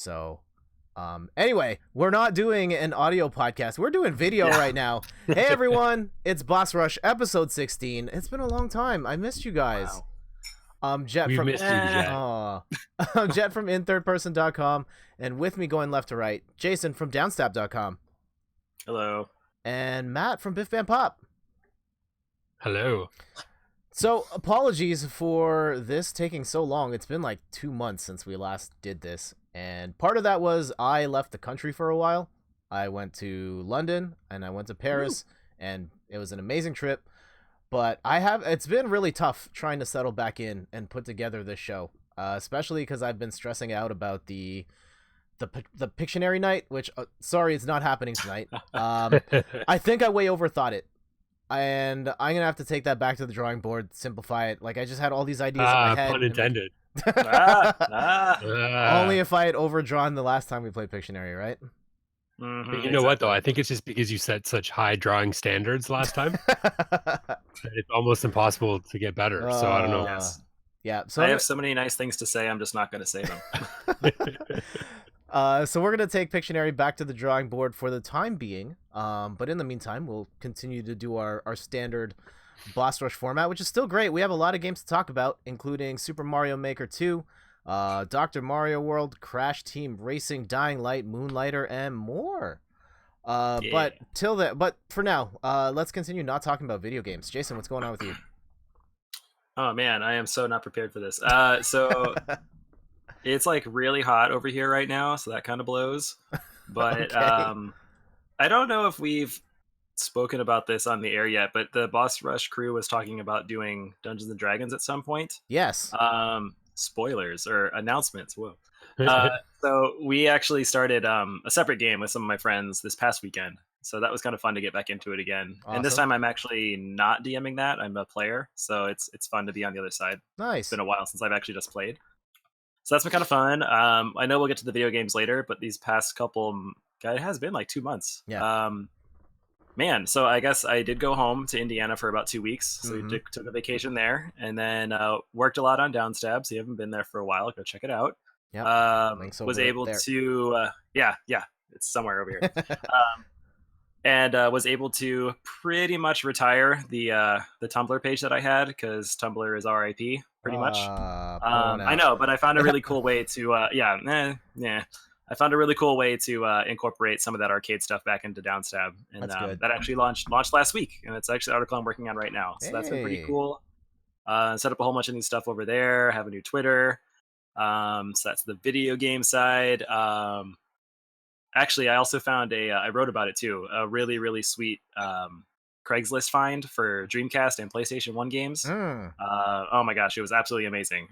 So anyway, we're not doing an audio podcast. We're doing video right now. Hey everyone, it's Boss Rush episode 16. It's been a long time. I missed you guys. Wow. Jet We've from missed you, Jet. I'm Jet from inthirdperson.com, and with me going left to right, Jason from downstab.com. Hello. And Matt from Biff Bam Pop. Hello. So, apologies for this taking so long. It's been like 2 months since we last did this. And part of that was I left the country for a while. I went to London and I went to Paris, and it was an amazing trip. But it's been really tough trying to settle back in and put together this show, especially because I've been stressing out about the Pictionary night, which, sorry, it's not happening tonight. I think I way overthought it. And I'm gonna have to take that back to the drawing board, simplify it. Like, I just had all these ideas in my head. Unintended. Only if I had overdrawn the last time we played Pictionary, right? You know what, though? I think it's just because you set such high drawing standards last time that it's almost impossible to get better. So I don't know. Yes. Yeah. So I have so many nice things to say. I'm just not going to say them. So we're going to take Pictionary back to the drawing board for the time being. But in the meantime, we'll continue to do our standard Boss Rush format, which is still great. We have a lot of games to talk about, including Super Mario Maker 2, Dr. Mario World, Crash Team Racing, Dying Light, Moonlighter, and more. But for now, let's continue not talking about video games. Jason, what's going on with you? Oh man, I am so not prepared for this. So it's like really hot over here right now, so that kind of blows. But Okay. I don't know if we've spoken about this on the air yet, but the Boss Rush crew was talking about doing Dungeons and Dragons at some point. Yes. Spoilers or announcements. Whoa. So we actually started a separate game with some of my friends this past weekend. So that was kind of fun to get back into it again. Awesome. And this time I'm actually not DMing that. I'm a player. So it's fun to be on the other side. Nice. It's been a while since I've actually just played. So that's been kind of fun. I know we'll get to the video games later, but these past couple, it has been like 2 months. Yeah. Man, so I guess I did go home to Indiana for about 2 weeks. So we took a vacation there, and then worked a lot on Downstab. So you haven't been there for a while. Go check it out. Yeah. Was able to, it's somewhere over here. And was able to pretty much retire the Tumblr page that I had, because Tumblr is RIP pretty much. I know, but I found a really cool way to I found a really cool way to incorporate some of that arcade stuff back into Downstab, and that actually launched last week, and it's actually the article I'm working on right now. So that's been pretty cool. Set up a whole bunch of new stuff over there. Have a new Twitter. So that's the video game side. Actually, I also found I wrote about it too, a really, really sweet Craigslist find for Dreamcast and PlayStation 1 games. Oh my gosh, it was absolutely amazing.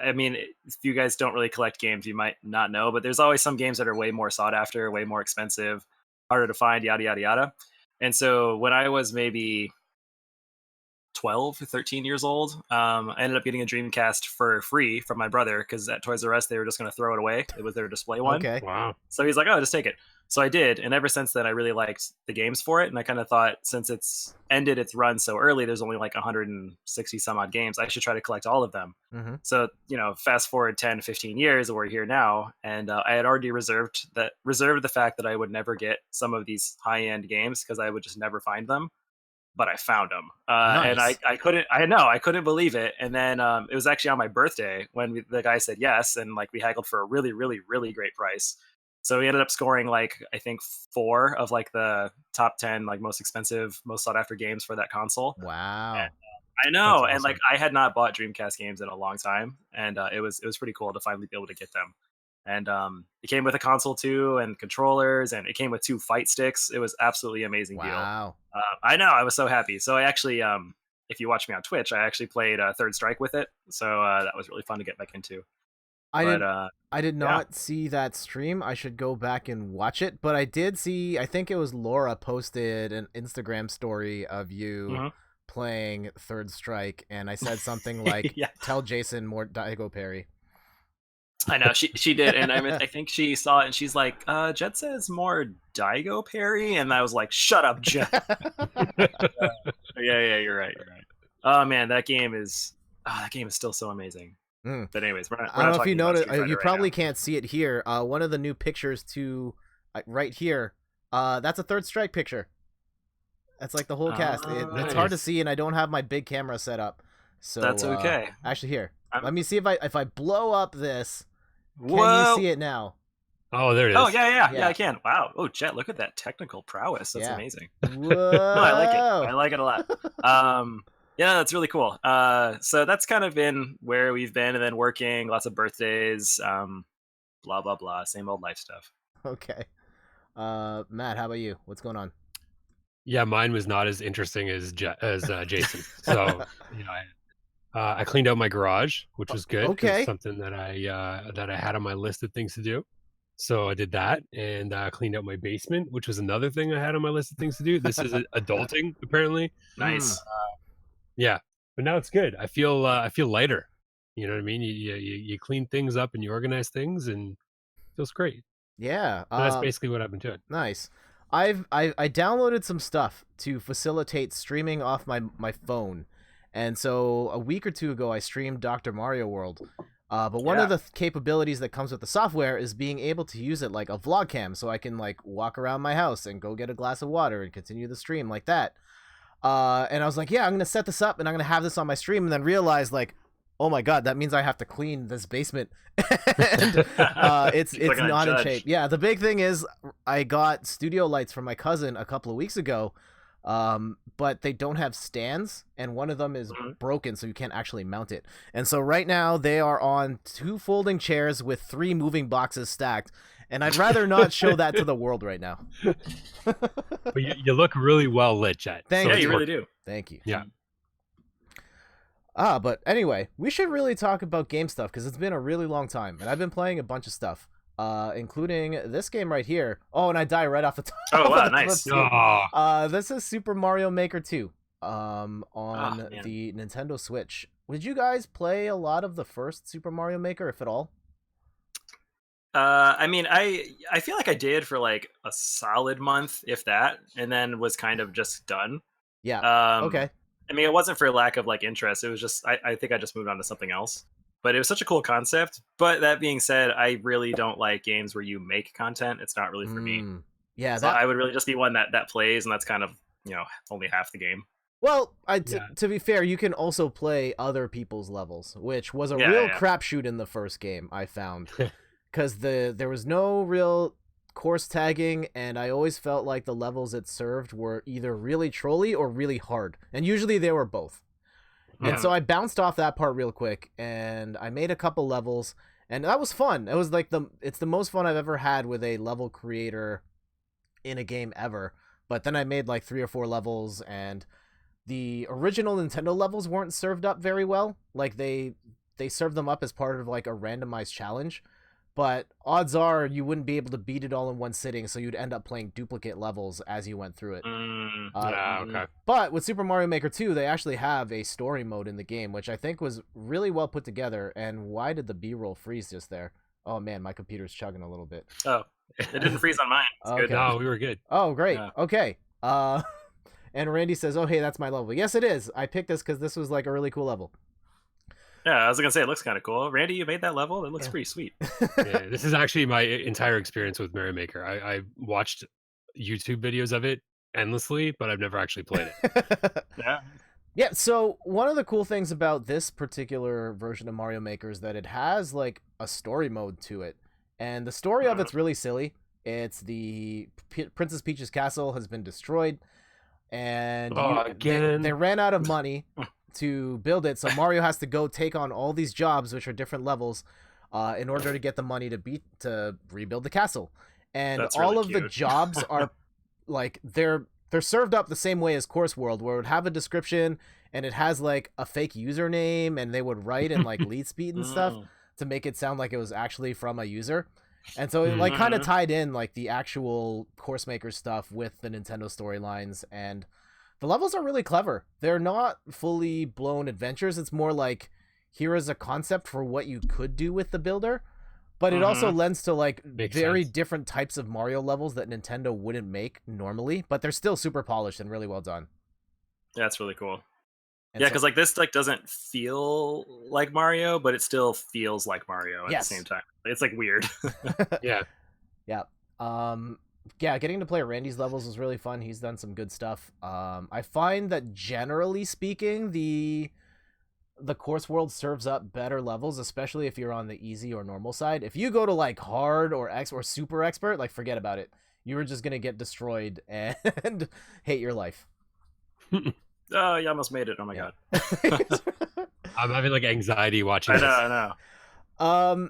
I mean, if you guys don't really collect games, you might not know, but there's always some games that are way more sought after, way more expensive, harder to find, yada, yada, yada. And so when I was maybe 12 or 13 years old, I ended up getting a Dreamcast for free from my brother, because at Toys R Us they were just going to throw it away. It was their display one. Okay. Wow. So he's like, oh, just take it. So I did, and ever since then I really liked the games for it, and I kind of thought, since it's ended its run so early, there's only like 160 some odd games, I should try to collect all of them. So, fast forward 10, 15 years, we're here now, and I had already reserved the fact that I would never get some of these high-end games because I would just never find them. But I found them, and I couldn't believe it. And then it was actually on my birthday when the guy said yes, and like we haggled for a really, really, really great price. So we ended up scoring like, I think 4 of like the top 10 like most expensive, most sought after games for that console. Wow. And I know, That's and awesome. like I had not bought Dreamcast games in a long time, and it was pretty cool to finally be able to get them. And it came with a console too, and controllers, and it came with 2 fight sticks. It was absolutely amazing deal. Wow. I know, I was so happy. So I actually, if you watch me on Twitch, I actually played Third Strike with it. So that was really fun to get back into. I did not see that stream. I should go back and watch it, but I did see, I think it was Laura posted an Instagram story of you playing Third Strike, and I said something like, tell Jason more Daigo Parry. I know, she did, and I think she saw it, and she's like, Jet says more Daigo Parry, and I was like, shut up, Jet. Yeah, you're right. Oh man, that game is still so amazing. But anyways, we're not I don't know if you talking about noticed. Street Fighter You right probably now. can't see it here. One of the new pictures to right here. That's a Third Strike picture. That's like the whole cast. It's hard to Nice. see, and I don't have my big camera set up. So That's okay. Actually, here, I'm- let me see if I blow up this. Can Whoa! you see it now? Oh, there it is. Oh yeah, Yeah. I can. Wow. Oh, Jett, look at that technical prowess. That's Yeah. amazing. Whoa! No, I like it. I like it a lot. Yeah, that's really cool. So that's kind of been where we've been, and then working, lots of birthdays, blah blah blah, same old life stuff. Okay. Matt, how about you? What's going on? Yeah, mine was not as interesting as Jason. So I cleaned out my garage, which was good. Okay. It's something that I had on my list of things to do. So I did that, and cleaned out my basement, which was another thing I had on my list of things to do. This is adulting, apparently. Nice. Yeah, but now it's good. I feel lighter. You know what I mean? You clean things up and you organize things, and it feels great. Yeah. So that's basically what I've been doing. Nice. I downloaded some stuff to facilitate streaming off my phone, and so a week or two ago I streamed Dr. Mario World. But one of the capabilities that comes with the software is being able to use it like a vlog cam, so I can like walk around my house and go get a glass of water and continue the stream like that. And I was like, yeah, I'm gonna set this up and I'm gonna have this on my stream, and then realize like, oh my god, that means I have to clean this basement. And it's like a not in judge. shape. Yeah, the big thing is I got studio lights from my cousin a couple of weeks ago, but they don't have stands, and one of them is broken, so you can't actually mount it. And so right now they are on 2 folding chairs with 3 moving boxes stacked, and I'd rather not show that to the world right now. But you look really well lit, Jett. Thank Yeah, you. you really do. Thank you. Yeah. But anyway, we should really talk about game stuff because it's been a really long time, and I've been playing a bunch of stuff, including this game right here. Oh, and I die right off the top. Oh wow, of the nice. clip, too. Oh, This is Super Mario Maker 2, on man. the Nintendo Switch. Did you guys play a lot of the first Super Mario Maker, if at all? I mean, I feel like I did for like a solid month, if that, and then was kind of just done. Yeah. Okay. I mean, it wasn't for lack of like interest. It was just I think I just moved on to something else. But it was such a cool concept. But that being said, I really don't like games where you make content. It's not really for me. Yeah, So I would really just be one that plays, and that's kind of only half the game. Well, to be fair, you can also play other people's levels, which was a real crapshoot in the first game, I found. Because there was no real course tagging, and I always felt like the levels it served were either really trolly or really hard. And usually they were both. And so I bounced off that part real quick, and I made a couple levels, and that was fun. It was like it's the most fun I've ever had with a level creator in a game ever. But then I made like 3 or 4 levels, and the original Nintendo levels weren't served up very well. Like they served them up as part of like a randomized challenge. But odds are you wouldn't be able to beat it all in one sitting, so you'd end up playing duplicate levels as you went through it. Okay. But with Super Mario Maker 2, they actually have a story mode in the game, which I think was really well put together. And why did the B-roll freeze just there? Oh man, my computer's chugging a little bit. Oh, it didn't freeze on mine. It's good. No, we were good. Oh, great. Yeah. Okay. And Randy says, oh, hey, that's my level. Yes, it is. I picked this because this was like a really cool level. Yeah, I was gonna say it looks kind of cool. Randy, you made that level. It looks pretty sweet. Yeah, this is actually my entire experience with Mario Maker. I watched YouTube videos of it endlessly, but I've never actually played it. Yeah. Yeah, so one of the cool things about this particular version of Mario Maker is that it has like a story mode to it. And the story of it's really silly. It's the Princess Peach's castle has been destroyed, and they ran out of money to build it, so Mario has to go take on all these jobs, which are different levels, in order to get the money to rebuild the castle. And That's all really of the cute. jobs are like they're served up the same way as Course World, where it would have a description and it has like a fake username, and they would write in like lead speed and stuff to make it sound like it was actually from a user. And so it like kind of tied in like the actual Course Maker stuff with the Nintendo storylines, and the levels are really clever. They're not fully blown adventures. It's more like, here is a concept for what you could do with the builder, but it also lends to like very different types of Mario levels that Nintendo wouldn't make normally, but they're still super polished and really well done. That's really cool. And Yeah, so, because like this like doesn't feel like Mario, but it still feels like Mario at Yes. the same time. It's like weird. Yeah. yeah. Yeah, getting to play Randy's levels was really fun. He's done some good stuff. I find that generally speaking, the course world serves up better levels, especially if you're on the easy or normal side. If you go to like hard or super expert, like forget about it. You were just gonna get destroyed and hate your life. Oh, you almost made it. Oh my god. I'm having like anxiety watching I this. know, I know.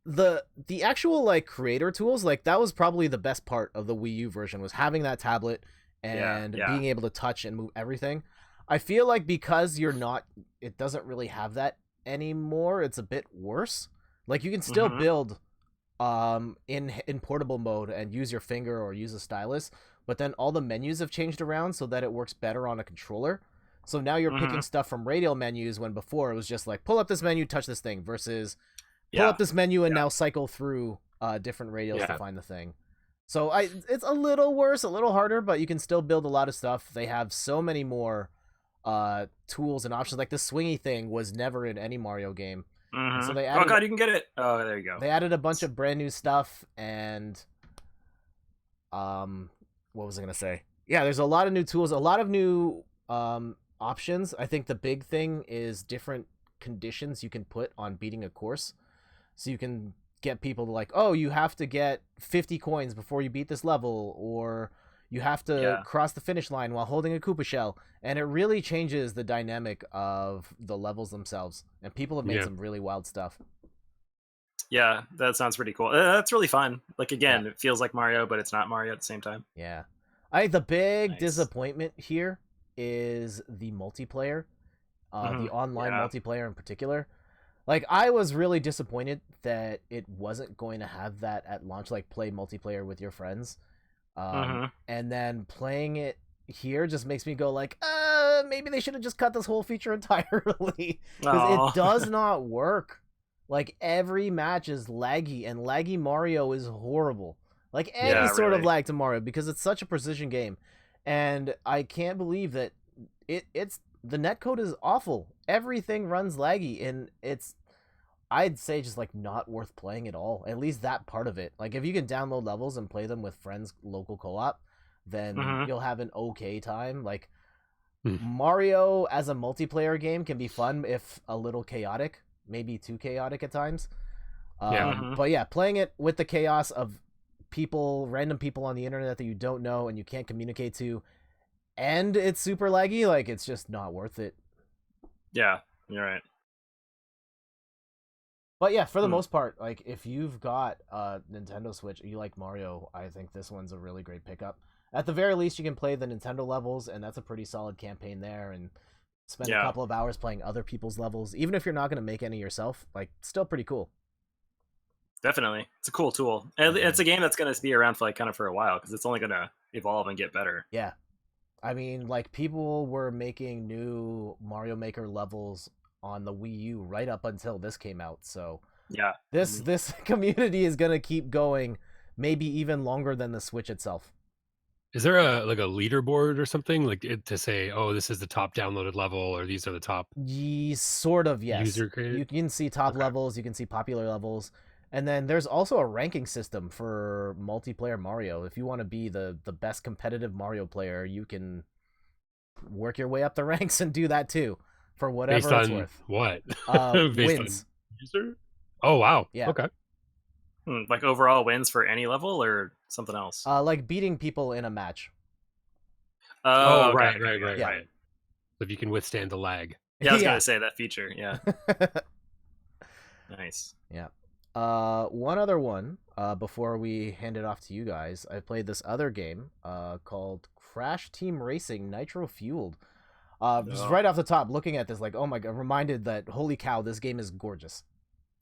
The actual like creator tools, like that was probably the best part of the Wii U version, was having that tablet and Yeah. being able to touch and move everything. I feel like because it doesn't really have that anymore, it's a bit worse. Like you can still Mhm. build in portable mode and use your finger or use a stylus, but then all the menus have changed around so that it works better on a controller. So now you're picking stuff from radial menus when before it was just like pull up this menu, touch this thing, versus pull up this menu and now cycle through different radials to find the thing. So it's a little worse, a little harder, but you can still build a lot of stuff. They have so many more tools and options. Like the swingy thing was never in any Mario game. Mhm. So they Oh added, god, you can get it. Oh, there you go. they added a bunch of brand new stuff, and what was I gonna say? Yeah, there's a lot of new tools, a lot of new options. I think the big thing is different conditions you can put on beating a course. So you can get people to like, oh, you have to get 50 coins before you beat this level, or you have to cross the finish line while holding a Koopa shell. And it really changes the dynamic of the levels themselves. And people have made some really wild stuff. Yeah, that sounds pretty cool. That's really fun. Like again, it feels like Mario, but it's not Mario at the same time. Yeah. The big disappointment here is the multiplayer, the online multiplayer in particular. Like, I was really disappointed that it wasn't going to have that at launch, like play multiplayer with your friends. And then playing it here just makes me go like, maybe they should have just cut this whole feature entirely. Because it does not work. Like, every match is laggy, and laggy Mario is horrible. Like, any sort of lag to Mario, because it's such a precision game. And I can't believe that it's the netcode is awful. Everything runs laggy, and it's, I'd say, just like not worth playing at all. At least that part of it. Like if you can download levels and play them with friends, local co-op, then you'll have an okay time. Like Mario as a multiplayer game can be fun if a little chaotic, maybe too chaotic at times. But yeah, playing it with the chaos of people, random people on the internet that you don't know and you can't communicate to, and it's super laggy, like it's just not worth it. Yeah, you're right. But yeah, for the most part, like if you've got a Nintendo Switch, you like Mario, I think this one's a really great pickup. At the very least, you can play the Nintendo levels, and that's a pretty solid campaign there, and spend a couple of hours playing other people's levels, even if you're not going to make any yourself. Like, still pretty cool. Definitely, it's a cool tool. And it's a game that's going to be around for like kind of for a while because it's only going to evolve and get better. Yeah, I mean, like people were making new Mario Maker levels on the Wii U right up until this came out. So yeah, this community is gonna keep going, maybe even longer than the Switch itself. Is there a leaderboard or something like to say, oh, this is the top downloaded level, or these are the top? Sort of, yes. User created? You can see top levels, you can see popular levels, and then there's also a ranking system for multiplayer Mario. If you want to be the best competitive Mario player, you can work your way up the ranks and do that too. For whatever Based it's on worth. What? Wins. On user? Oh, wow. Yeah. Okay. Like overall wins for any level or something else? Like beating people in a match. Oh, right. So if you can withstand the lag. Yeah, I was going to say that feature. Yeah. Nice. Yeah. One other one, before we hand it off to you guys, I played this other game called Crash Team Racing Nitro-Fueled. Just right off the top, looking at this, like, oh my god, reminded that, holy cow, this game is gorgeous.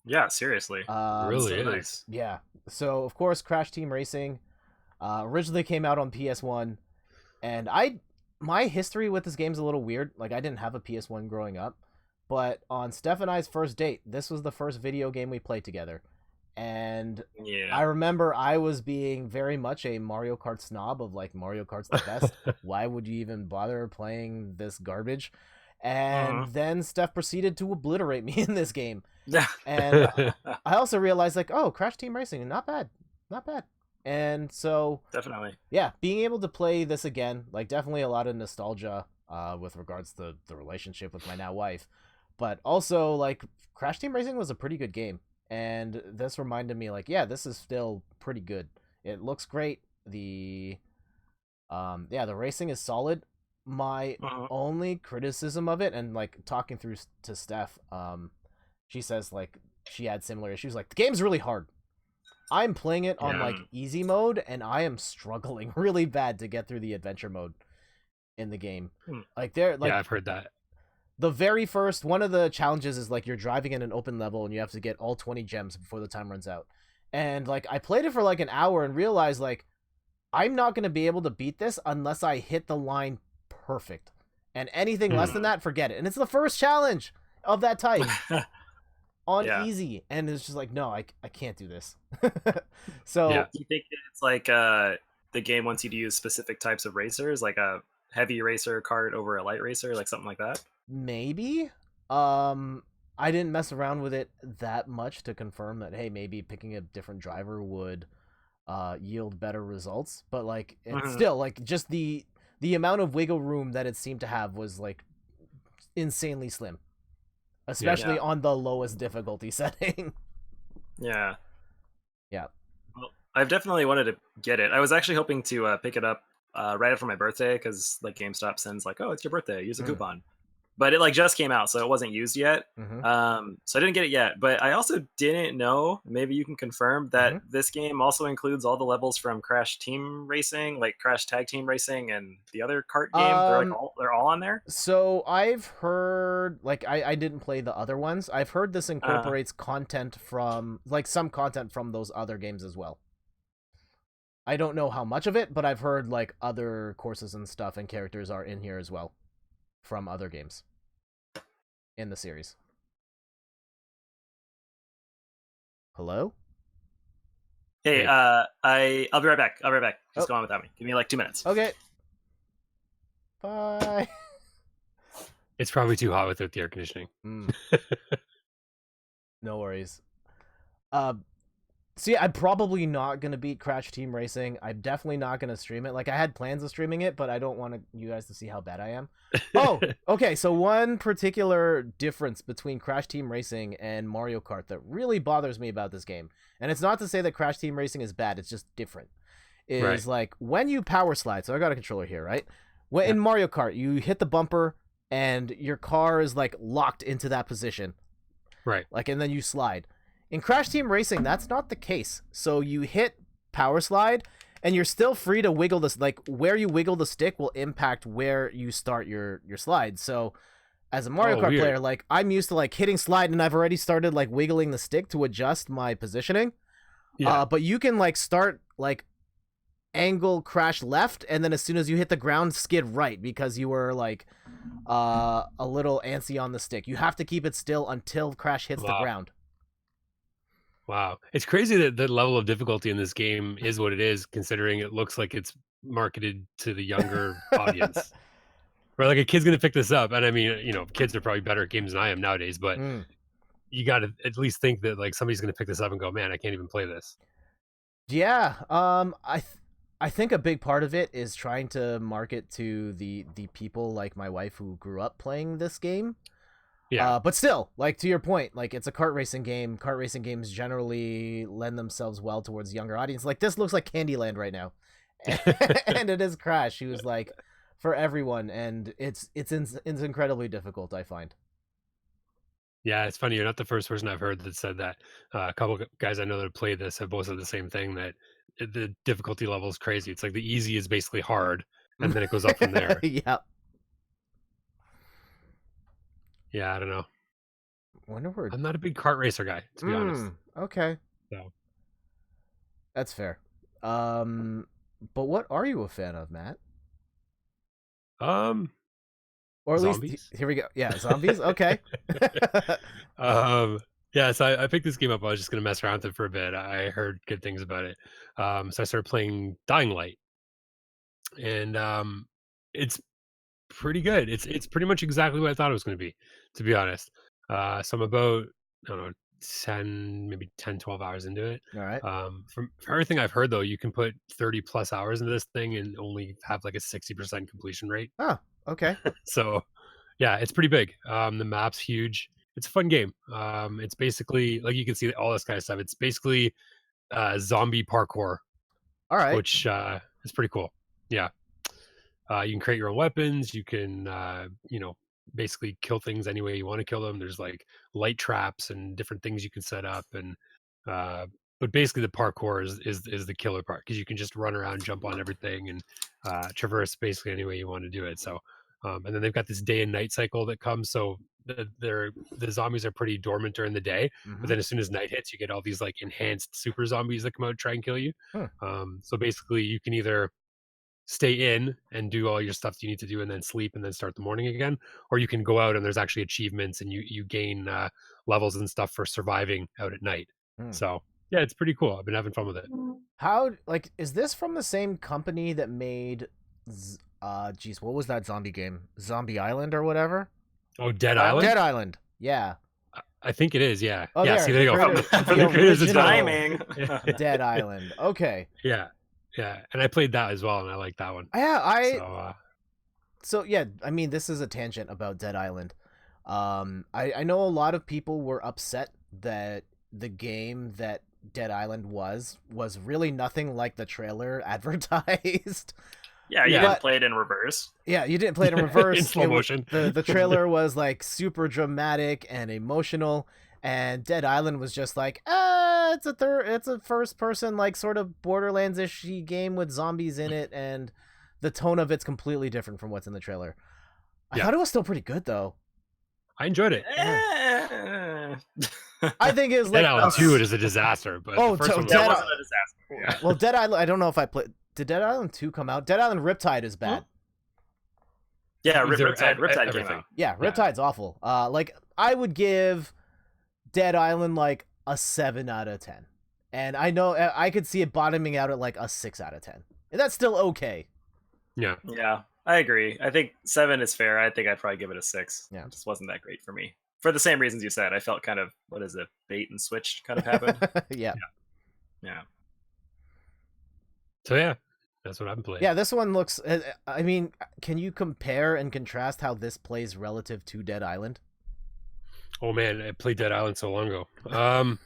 Yeah, seriously. Really so is. Nice. Yeah. So, of course, Crash Team Racing originally came out on PS1, and my history with this game's a little weird. Like, I didn't have a PS1 growing up, but on Steph and I's first date, this was the first video game we played together. And I remember I was being very much a Mario Kart snob of like, Mario Kart's the best. Why would you even bother playing this garbage? And Mhm. then Steph proceeded to obliterate me in this game. Yeah. And I also realized, like, oh, Crash Team Racing, not bad. Not bad. And so, Definitely. yeah, being able to play this again, like, definitely a lot of nostalgia with regards to the relationship with my now wife. But also, like, Crash Team Racing was a pretty good game. And this reminded me, like, yeah, this is still pretty good. It looks great. The racing is solid. My Mhm. only criticism of it, and like talking through to Steph, she says like she had similar issues. Like the game's really hard. I'm playing it on Yeah. like easy mode, and I am struggling really bad to get through the adventure mode in the game. Hmm. Like there, like Yeah, I've heard that. the very first one of the challenges is like you're driving in an open level and you have to get all 20 gems before the time runs out. And like I played it for like an hour and realized like I'm not going to be able to beat this unless I hit the line perfect. And anything less than that, forget it. And it's the first challenge of that type on Yeah. easy. And it's just like, no, I can't do this. So, Yeah. Do you think it's like the game wants you to use specific types of racers, like a heavy racer kart over a light racer, like something like that? maybe. I didn't mess around with it that much to confirm that, hey, maybe picking a different driver would yield better results. But, like, it's Mhm. still, like, just the amount of wiggle room that it seemed to have was, like, insanely slim. Especially Yeah. on the lowest difficulty setting. Yeah. Yeah. Well, I've definitely wanted to get it. I was actually hoping to pick it up right after my birthday because like GameStop sends like, oh, it's your birthday, use a Mm. coupon. But it like just came out, so it wasn't used yet. Mm-hmm. So I didn't get it yet. But I also didn't know. Maybe you can confirm that Mhm. this game also includes all the levels from Crash Team Racing, like Crash Tag Team Racing, and the other kart game. They're all on there. So I've heard, like, I didn't play the other ones. I've heard this incorporates content from, like, some content from those other games as well. I don't know how much of it, but I've heard, like, other courses and stuff and characters are in here as well from other games in the series. Hello? Hey, Hey. I'll be right back. I'll be right back. Just Oh. go on without me. Give me like 2 minutes. Okay. Bye. It's probably too hot without the air conditioning. No worries. See, I'm probably not gonna beat Crash Team Racing. I'm definitely not gonna stream it. Like I had plans of streaming it, but I don't want you guys to see how bad I am. Oh, okay. So one particular difference between Crash Team Racing and Mario Kart that really bothers me about this game, and it's not to say that Crash Team Racing is bad. It's just different. Is Right. like when you power slide. So I got a controller here, right? When in Mario Kart, you hit the bumper and your car is like locked into that position. Right. Like, and then you slide. In Crash Team Racing, that's not the case. So you hit power slide, and you're still free to wiggle this. Like where you wiggle the stick will impact where you start your slide. So as a Mario Kart weird. player, like I'm used to like hitting slide, and I've already started like wiggling the stick to adjust my positioning. Yeah. But you can like start like angle crash left, and then as soon as you hit the ground, skid right because you were like a little antsy on the stick. You have to keep it still until crash hits the Wow. ground. Wow. It's crazy that the level of difficulty in this game is what it is, considering it looks like it's marketed to the younger audience. Where like a kid's gonna pick this up, and I mean, you know, kids are probably better at games than I am nowadays, but you got to at least think that like somebody's gonna pick this up and go, man, I can't even play this. Yeah. I think a big part of it is trying to market to the people like my wife who grew up playing this game. Yeah. But still, like to your point, like it's a kart racing game. Kart racing games generally lend themselves well towards younger audience. Like this looks like Candyland right now, and it is Crash. He was like for everyone, and it's incredibly difficult. I find. Yeah, it's funny. You're not the first person I've heard that said that. A couple guys I know that play this have both said the same thing, that the difficulty level is crazy. It's like the easy is basically hard, and then it goes up from there. Yeah. Yeah, I don't know. Wonder where. I'm not a big kart racer guy, to be honest. Okay. So, That's fair. But what are you a fan of, Matt? Or at zombies. least here we go. Yeah, zombies. Okay. Yeah. So I picked this game up. I was just gonna mess around with it for a bit. I heard good things about it. So I started playing Dying Light, and it's pretty good. It's pretty much exactly what I thought it was going to be honest. So I'm about, I don't know, 10, maybe 10, 12 hours into it. All right. From everything I've heard though, you can put 30 plus hours into this thing and only have like a 60% completion rate. Oh, okay. So yeah, it's pretty big. The map's huge. It's a fun game. It's basically like you can see all this kind of stuff. It's basically zombie parkour, All right. which is pretty cool. Yeah. You can create your own weapons. You can, basically kill things any way you want to kill them. There's like light traps and different things you can set up, and but basically the parkour is the killer part because you can just run around, jump on everything, and traverse basically any way you want to do it. So, and then they've got this day and night cycle that comes. So the zombies are pretty dormant during the day, but then as soon as night hits, you get all these like enhanced super zombies that come out and try and kill you. So basically, you can either stay in and do all your stuff that you need to do and then sleep and then start the morning again, or you can go out and there's actually achievements and you gain levels and stuff for surviving out at night. So yeah, it's pretty cool. I've been having fun with it. How, like, is this from the same company that made what was that zombie game, Zombie Island or whatever? Oh, Dead Island. Dead Island, yeah. I think it is, yeah. Oh, yeah, there, see, there you go. the original Timing. Dead Island, okay. Yeah, and I played that as well, and I like that one. Yeah, So yeah, I mean, this is a tangent about Dead Island. I know a lot of people were upset that the game that Dead Island was really nothing like the trailer advertised. Yeah, you didn't play it in reverse. Yeah, you didn't play it in reverse. In slow motion. The trailer was like super dramatic and emotional. And Dead Island was just like, it's a first person, like, sort of Borderlands-ish game with zombies in it, and the tone of it's completely different from what's in the trailer. I thought it was still pretty good though. I enjoyed it. I think it was like Dead Island 2 is a disaster, but the first one wasn't a disaster. Yeah. Well, Dead Island, I don't know if I played. Did Dead Island 2 come out? Dead Island Riptide is bad. Yeah, Riptide came out. Yeah, Riptide's awful. Like, I would give Dead Island like a 7 out of 10. And I know I could see it bottoming out at like a 6 out of 10. And that's still okay. Yeah, I agree. I think 7 is fair. I think I'd probably give it a 6. Yeah. It just wasn't that great for me. For the same reasons you said. I felt kind of, bait and switch kind of happened. Yeah. So yeah, that's what I'm playing. Yeah, this one looks, I mean, can you compare and contrast how this plays relative to Dead Island? Oh man, I played Dead Island so long ago. I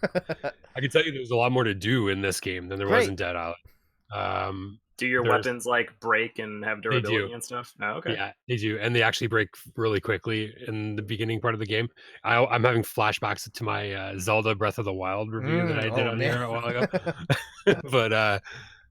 can tell you there's a lot more to do in this game than there was in Dead Island. Do your weapons like break and have durability and stuff? Oh, okay. Yeah, they do, and they actually break really quickly in the beginning part of the game. I'm having flashbacks to my Zelda Breath of the Wild review that I did on here a while ago. But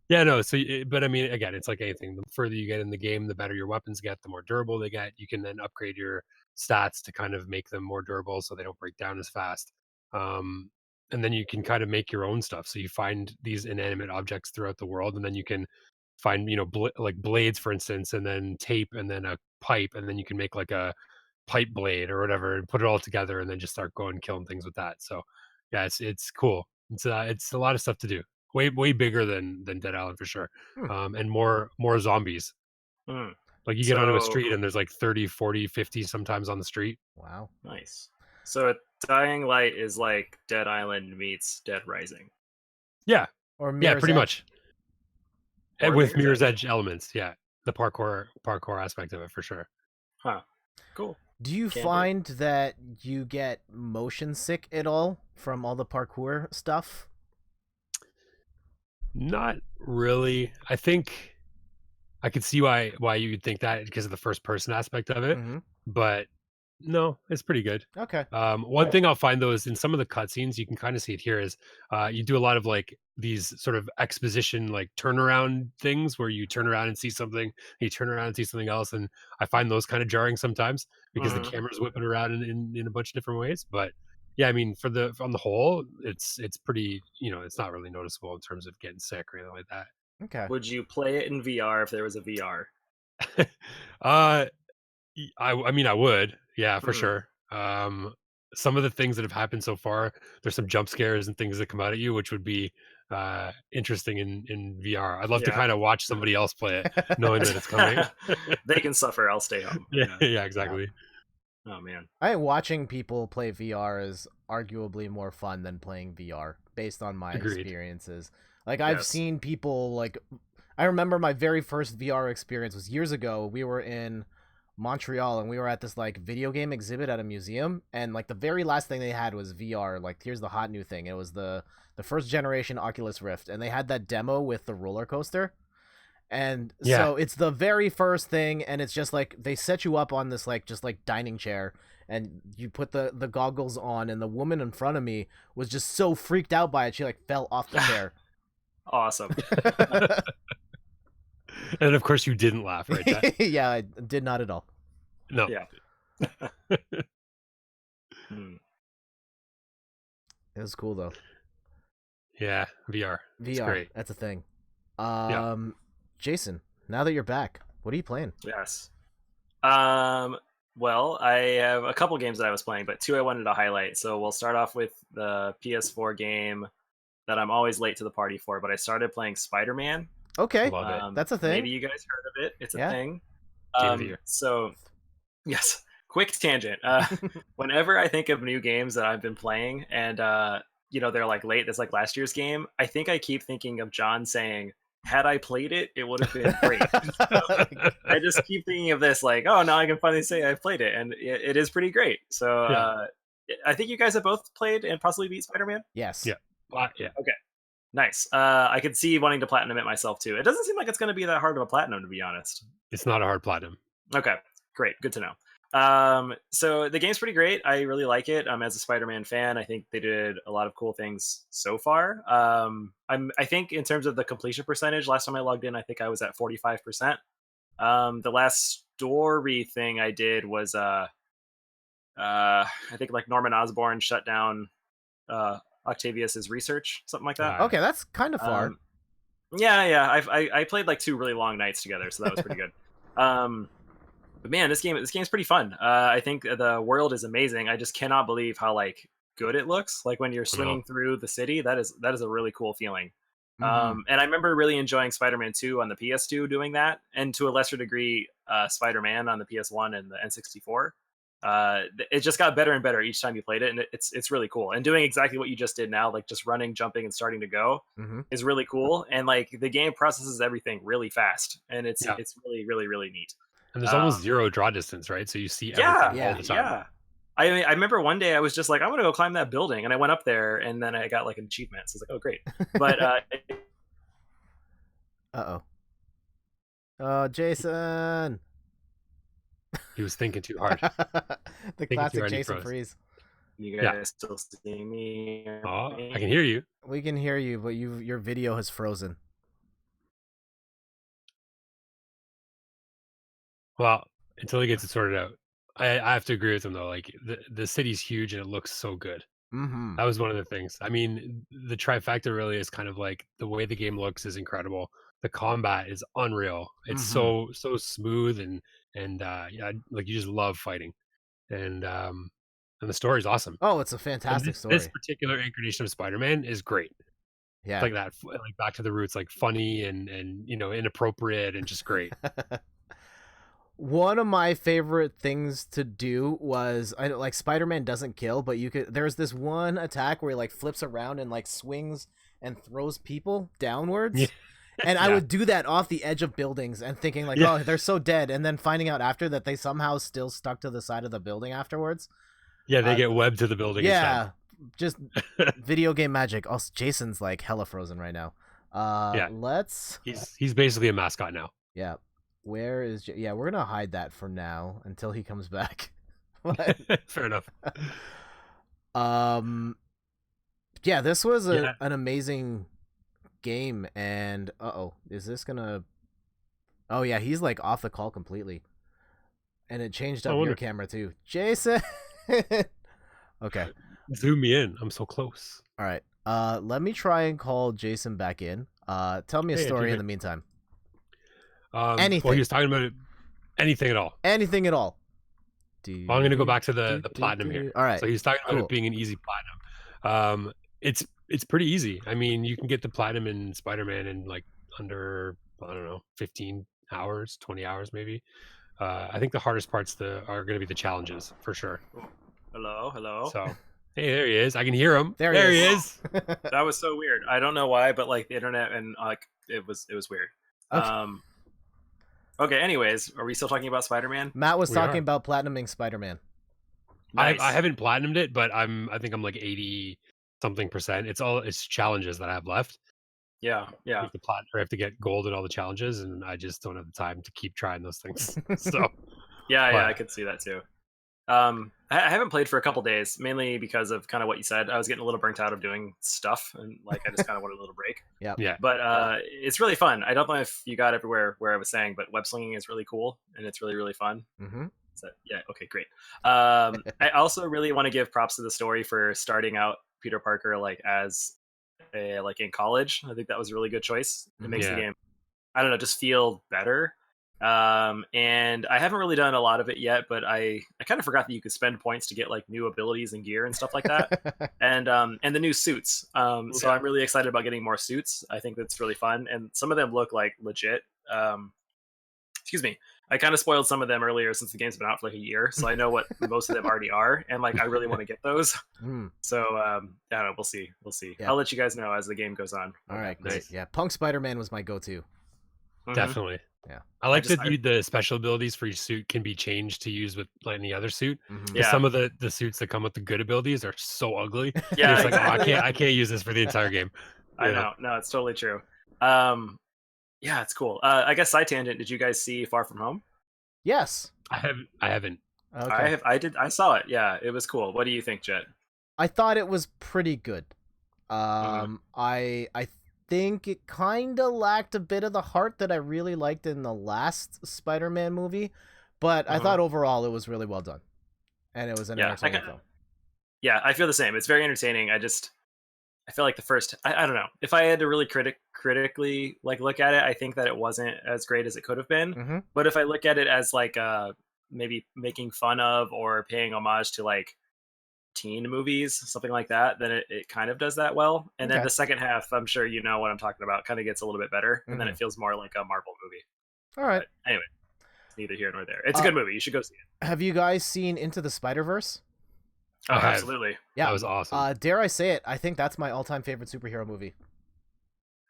yeah, no. So, but I mean, again, it's like anything. The further you get in the game, the better your weapons get, the more durable they get. You can then upgrade your stats to kind of make them more durable, so they don't break down as fast. And then you can kind of make your own stuff. So you find these inanimate objects throughout the world, and then you can find, like blades, for instance, and then tape, and then a pipe, and then you can make like a pipe blade or whatever, and put it all together, and then just start going killing things with that. So yeah, it's cool. It's a lot of stuff to do. Way bigger than Dead Island for sure. And more zombies. Like you get onto a street and there's like 30, 40, 50 sometimes on the street. Wow. Nice. So Dying Light is like Dead Island meets Dead Rising. Yeah. Or Mirror's pretty Edge. much. And with Mirror's Edge elements, yeah. The parkour aspect of it for sure. Huh. Cool. Do you find that you get motion sick at all from all the parkour stuff? Not really. I think I could see why you would think that because of the first person aspect of it, but no, it's pretty good. Okay. One thing I'll find though is in some of the cutscenes, you can kind of see it here, is you do a lot of like these sort of exposition, like turnaround things where you turn around and see something, you turn around and see something else, and I find those kind of jarring sometimes because the camera's whipping around in a bunch of different ways. But yeah, I mean, on the whole, it's pretty, it's not really noticeable in terms of getting sick or anything like that. Okay. Would you play it in VR if there was a VR? I mean, I would, yeah, for sure. Some of the things that have happened so far, there's some jump scares and things that come out at you, which would be interesting in VR. I'd love to Yeah. kind of watch somebody else play it, knowing that it's coming. They can suffer. I'll stay home. Yeah, exactly. Oh man. I think watching people play VR is arguably more fun than playing VR based on my Agreed. experiences. Like I've Yes. seen people like I remember my very first VR experience was years ago. We were in Montreal and we were at this like video game exhibit at a museum, and like the very last thing they had was VR. Like here's the hot new thing. It was the first generation Oculus Rift, and they had that demo with the roller coaster. And Yeah. so it's the very first thing, and it's just like they set you up on this like just like dining chair, and you put the goggles on, and the woman in front of me was just so freaked out by it, she like fell off the chair. Awesome. And of course, you didn't laugh, right, Jack? Yeah, I did not at all. No. Yeah. Hmm. It was cool though. Yeah, VR. It's VR, great. that's a thing. Yeah. Jason, now that you're back, what are you playing? Yes. Well, I have a couple games that I was playing, but two I wanted to highlight. So we'll start off with the PS4 game that I'm always late to the party for, but I started playing SpiderMan. Okay, Love it. that's a thing. Maybe you guys heard of it. It's a Yeah. thing. Game of the year. So, yes, quick tangent. Whenever I think of new games that I've been playing, and they're like late, that's like last year's game, I think I keep thinking of John saying, "Had I played it, it would have been great." I just keep thinking of this, like, oh, now I can finally say I played it, and it is pretty great. So Yeah. I think you guys have both played and possibly beat Spider-Man. Yes. Yeah. Yeah. Nice. I could see wanting to platinum it myself too. It doesn't seem like it's going to be that hard of a platinum, to be honest. It's not a hard platinum. Okay, great, good to know. So the game's pretty great. I really like it. As a Spider-Man fan, I think they did a lot of cool things so far. I think in terms of the completion percentage, last time I logged in, I think I was at 45%. The last story thing I did was I think like Norman Osborn shut down Octavius's research, something like that. Okay, that's kind of far. Yeah. I played like 2 really long nights together, so that was pretty good. But man, this game's pretty fun. I think the world is amazing. I just cannot believe how like good it looks. Like when you're swinging through the city, that is a really cool feeling. And I remember really enjoying Spider-Man 2 on the PS2 doing that, and to a lesser degree, Spider-Man on the PS1 and the N64. It just got better and better each time you played it, and it's really cool. And doing exactly what you just did now, like just running, jumping, and starting to go, is really cool. And like the game processes everything really fast, and it's really, really, really neat. And there's almost zero draw distance, right? So you see everything all the time. Yeah. I remember one day I was just like, I'm gonna go climb that building, and I went up there, and then I got like an achievement. So I was like, oh great. But Jason. He was thinking too hard. The too classic hard, he Jason froze. freeze. you guys still see me? Oh, I can hear you. We can hear you, but your video has frozen. Well, until he gets it sorted out. I have to agree with him though. Like the city's huge and it looks so good. That was one of the things. I mean, the trifecta really is kind of like the way the game looks is incredible. The combat is unreal. It's so smooth and yeah, like you just love fighting, and the story's awesome. Oh, it's a fantastic story. This particular incarnation of Spider-Man is great. Yeah, It's like that, like back to the roots, like funny and inappropriate and just great. One of my favorite things to do was like Spider-Man doesn't kill, but there's this one attack where he like flips around and like swings and throws people downwards. Yeah. And I would do that off the edge of buildings and thinking like, oh, they're so dead, and then finding out after that they somehow still stuck to the side of the building afterwards. Yeah, they get webbed to the building. Yeah, just video game magic. Also, Jason's like hella frozen right now. He's basically a mascot now. Yeah. Where is we're gonna hide that for now until he comes back. Fair enough. This was an amazing game, and is this gonna he's like off the call completely, and it changed up your camera too, Jason. Okay, zoom me in, I'm so close. All right, let me try and call Jason back in. Tell me a story in the meantime. Anything. Well, he was talking about it. Anything at all. Anything at all. I'm going to go back to the platinum here. All right. So he's talking about it being an easy platinum. It's it's pretty easy. I mean, you can get the platinum in SpiderMan in like under, I don't know, 15 hours, 20 hours maybe. I think the hardest parts are going to be the challenges for sure. Hello. So, hey, there he is. I can hear him. There There he he is. is. That was so weird. I don't know why, but like the internet and like it was weird. Okay. Okay. Anyways, are we still talking about Spider-Man? Matt was We talking are. about platinuming Spider-Man. Nice. I haven't platinumed it, but I think I'm like 80 something percent. It's challenges that I have left. Yeah. I have to I have to get gold in all the challenges, and I just don't have the time to keep trying those things. So Yeah, I could see that too. I haven't played for a couple days, mainly because of kind of what you said. I was getting a little burnt out of doing stuff, and like I just kind of wanted a little break. yeah, But it's really fun. I don't know if you got everywhere where I was saying, but web slinging is really cool, and it's really, really fun. Mm-hmm. So, yeah, okay, great. I also really want to give props to the story for starting out Peter Parker like as like in college. I think that was a really good choice. It makes the game, I don't know, just feel better. And I haven't really done a lot of it yet, but I kind of forgot that you could spend points to get like new abilities and gear and stuff like that. and the new suits. So I'm really excited about getting more suits. I think that's really fun, and some of them look like legit. Excuse me. I kind of spoiled some of them earlier since the game's been out for like a year, so I know what most of them already are, and like I really want to get those. So I don't know. We'll see. Yeah. I'll let you guys know as the game goes on. All right, great. Yeah, Punk Spider-Man was my go-to. Definitely. Yeah, I like that the special abilities for your suit can be changed to use with like any other suit. Yeah, some of the suits that come with the good abilities are so ugly. Yeah, it's exactly. Like, I can't use this for the entire game. I know. No, it's totally true. Yeah, it's cool. I guess side tangent. Did you guys see Far From Home? Yes. I haven't. Okay. I saw it. Yeah, it was cool. What do you think, Jett? I thought it was pretty good. I think it kind of lacked a bit of the heart that I really liked in the last Spider-Man movie, but I thought overall it was really well done, and it was an entertaining film. Yeah, I feel the same. It's very entertaining. I feel like the first, I don't know, if I had to really critically like look at it, I think that it wasn't as great as it could have been. But if I look at it as like maybe making fun of or paying homage to like teen movies, something like that, then it kind of does that well. And then the second half, I'm sure you know what I'm talking about, kind of gets a little bit better, and then it feels more like a Marvel movie. All right. But anyway, it's neither here nor there. It's a good movie. You should go see it. Have you guys seen Into the Spider-Verse? Oh, absolutely. Yeah, that was awesome. Dare I say it? I think that's my all-time favorite superhero movie.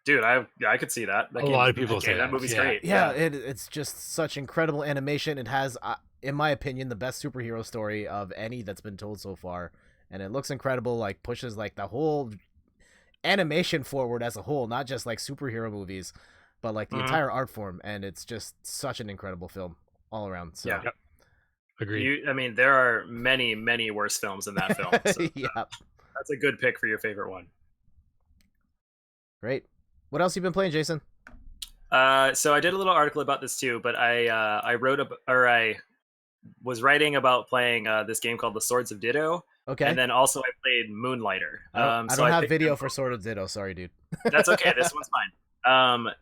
Dude, I could see that. A lot of people say that movie's great. Yeah, it's just such incredible animation. It has, in my opinion, the best superhero story of any that's been told so far, and it looks incredible. Like pushes like the whole animation forward as a whole, not just like superhero movies, but like the entire art form. And it's just such an incredible film all around. So. Yeah. Agreed. I mean, there are many, many worse films in that film. So, that's a good pick for your favorite one. Great. What else have you been playing, Jason? So I did a little article about this too, but I was writing about playing this game called The Swords of Ditto. Okay. And then also I played Moonlighter. I don't have video for Sword of Ditto. Sorry, dude. That's okay. This one's fine.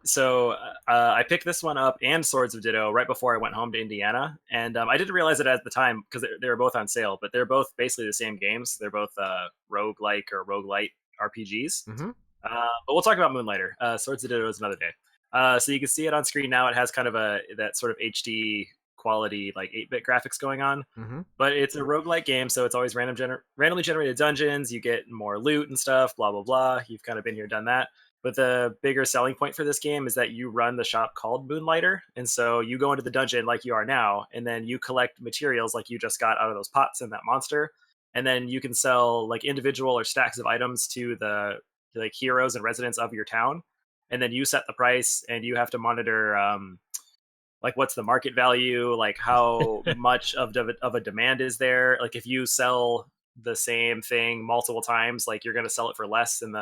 So I picked this one up and Swords of Ditto right before I went home to Indiana, and I didn't realize it at the time because they were both on sale, but they're both basically the same games. They're both roguelike or roguelite RPGs. But we'll talk about Moonlighter. Swords of Ditto is another day. So you can see it on screen now. It has kind of that sort of HD quality, like 8-bit graphics going on, but it's a roguelike game, so it's always randomly generated dungeons. You get more loot and stuff, blah blah blah. You've kind of been here, done that. But the bigger selling point for this game is that you run the shop called Moonlighter. And so you go into the dungeon like you are now, and then you collect materials like you just got out of those pots in that monster. And then you can sell like individual or stacks of items to the like heroes and residents of your town. And then you set the price, and you have to monitor like what's the market value, like how much of a demand is there. Like if you sell the same thing multiple times, like you're going to sell it for less, and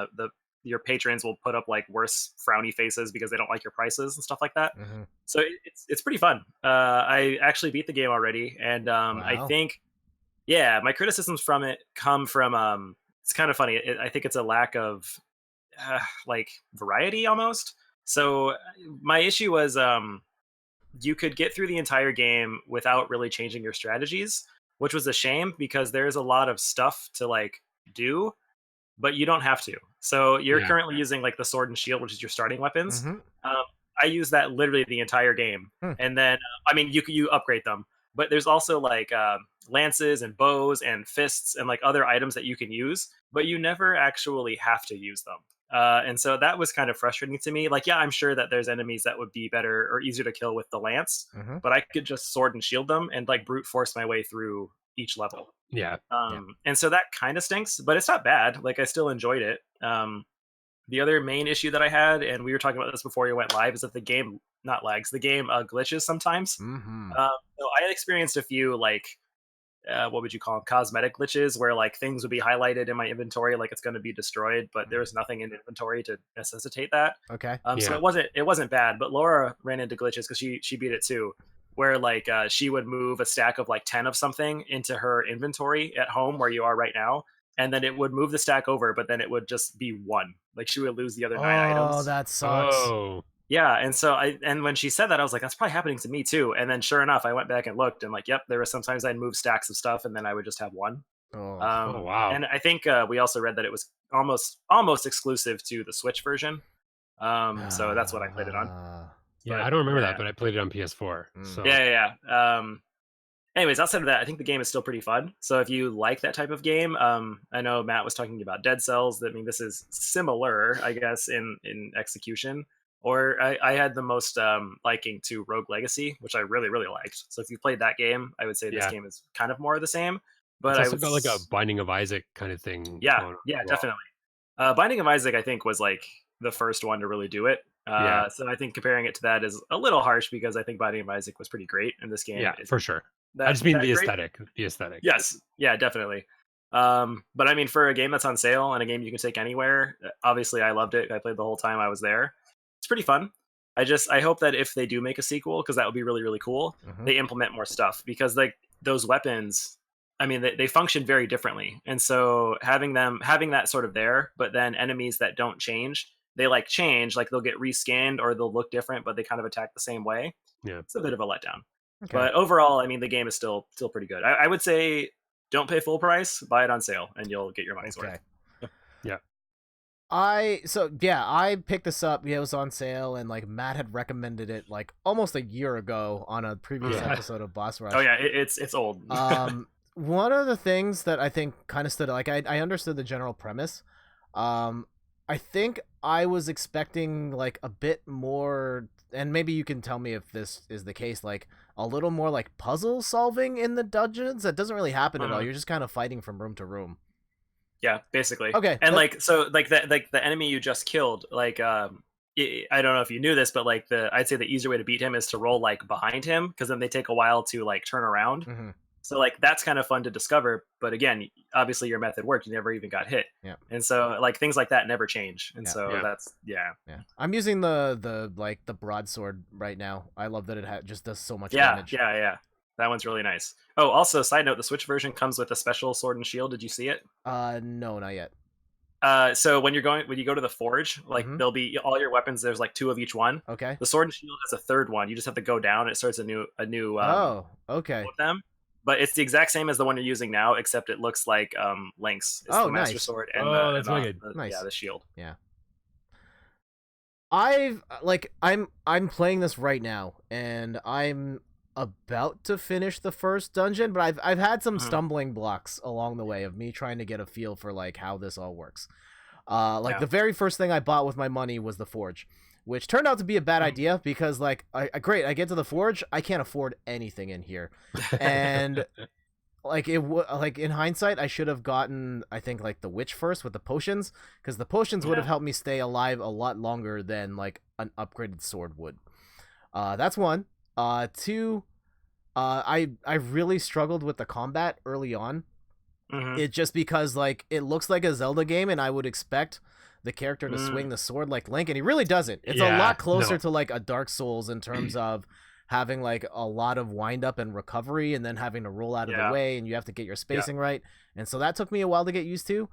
your patrons will put up like worse frowny faces because they don't like your prices and stuff like that. So it's pretty fun. I actually beat the game already, and wow. I think, my criticisms from it come from it's kind of funny. I think it's a lack of like variety almost. So my issue was you could get through the entire game without really changing your strategies, which was a shame because there's a lot of stuff to like do, but you don't have to. So you're Yeah. currently using like the sword and shield, which is your starting weapons. Mhm. I use that literally the entire game, and then I mean you upgrade them, but there's also like lances and bows and fists and like other items that you can use, but you never actually have to use them. And so that was kind of frustrating to me. Like, yeah, I'm sure that there's enemies that would be better or easier to kill with the lance, Mhm. but I could just sword and shield them and like brute force my way through each level. Yeah. And so that kind of stinks, but it's not bad. Like I still enjoyed it. The other main issue that I had, and we were talking about this before we went live, is that the game not lags. The game glitches sometimes. Mhm. So I had experienced a few like what would you call them, cosmetic glitches, where like things would be highlighted in my inventory like it's going to be destroyed, but there was nothing in inventory to necessitate that. Okay. So Yeah. it wasn't bad, but Laura ran into glitches because she beat it too, where like she would move a stack of like 10 of something into her inventory at home where you are right now, and then it would move the stack over, but then it would just be one. Like she would lose the other 9 Oh, items. that sucks. Oh. Yeah, and so and when she said that, I was like, that's probably happening to me too. And then sure enough, I went back and looked, and like, yep, there were sometimes I'd move stacks of stuff, and then I would just have one. Oh. Oh wow. And I think we also read that it was almost exclusive to the Switch version. So that's what I played it on. Yeah, But, I don't remember yeah. that, but I played it on PS4. Mm. So Yeah. Anyways, outside of that, I think the game is still pretty fun. So if you like that type of game, I know Matt was talking about Dead Cells. I mean, this is similar, I guess, in execution. Or I had the most liking to Rogue Legacy, which I really, really liked. So if you played that game, I would say this Yeah. game is kind of more of the same. But it's I also would got like a Binding of Isaac kind of thing. yeah, going on yeah, as well. definitely. Binding of Isaac, I think, was like the first one to really do it. Yeah. So I think comparing it to that is a little harsh because I think Binding of Isaac was pretty great, and this game Yeah, is for sure. that, I just mean that the great. aesthetic. The aesthetic. Yes, yeah, definitely. But I mean, for a game that's on sale and a game you can take anywhere, obviously I loved it. I played the whole time I was there. It's pretty fun. I hope that if they do make a sequel, because that would be really, really cool, Mhm. they implement more stuff, because like those weapons, I mean, they function very differently, and so having that sort of there, but then enemies that don't change, they like change, like they'll get reskinned or they'll look different, but they kind of attack the same way. Yeah. It's a bit of a letdown. Okay. But overall, I mean, the game is still pretty good. I would say don't pay full price, buy it on sale, and you'll get your money's worth. Yeah. I picked this up. Yeah, it was on sale, and like Matt had recommended it like almost a year ago on a previous Yeah. episode of Boss Rush. Oh yeah, it's old. One of the things that I think kind of stood, like I understood the general premise. I think I was expecting like a bit more, and maybe you can tell me if this is the case, like a little more like puzzle solving in the dungeons. That doesn't really happen at all. You're just kind of fighting from room to room. Yeah, basically. Okay. And like the enemy you just killed, like I don't know if you knew this, but like I'd say the easier way to beat him is to roll like behind him, because then they take a while to like turn around. Mm-hmm. So like that's kind of fun to discover, but again, obviously your method worked. You never even got hit. Yeah. And so like things like that never change. And Yeah. so that's Yeah. I'm using the like the broadsword right now. I love that it just does so much damage. Yeah. That one's really nice. Oh, also, side note, the Switch version comes with a special sword and shield. Did you see it? No, not yet. So when you go to the forge, like Mhm. there'll be all your weapons. There's like 2 of each one. Okay. The sword and shield has a third one. You just have to go down. It starts a new. Oh, okay. With them, but it's the exact same as the one you're using now, except it looks like Link's. It's the Master nice. Sword and that's wicked. Nice. Yeah, the shield. Yeah. I'm playing this right now, and I'm about to finish the first dungeon, but I've had some stumbling blocks along the way of me trying to get a feel for like how this all works. The very first thing I bought with my money was the forge, which turned out to be a bad idea, because like I get to the forge, I can't afford anything in here, and like in hindsight, I should have gotten, I think, like the witch first with the potions, because the potions would have helped me stay alive a lot longer than like an upgraded sword would. That's one. Two, I really struggled with the combat early on. Mm-hmm. It just because like it looks like a Zelda game, and I would expect the character to swing the sword like Link, and he really doesn't. It's a lot closer to like a Dark Souls in terms of having like a lot of wind up and recovery, and then having to roll out of the way, and you have to get your spacing right. And so that took me a while to get used to.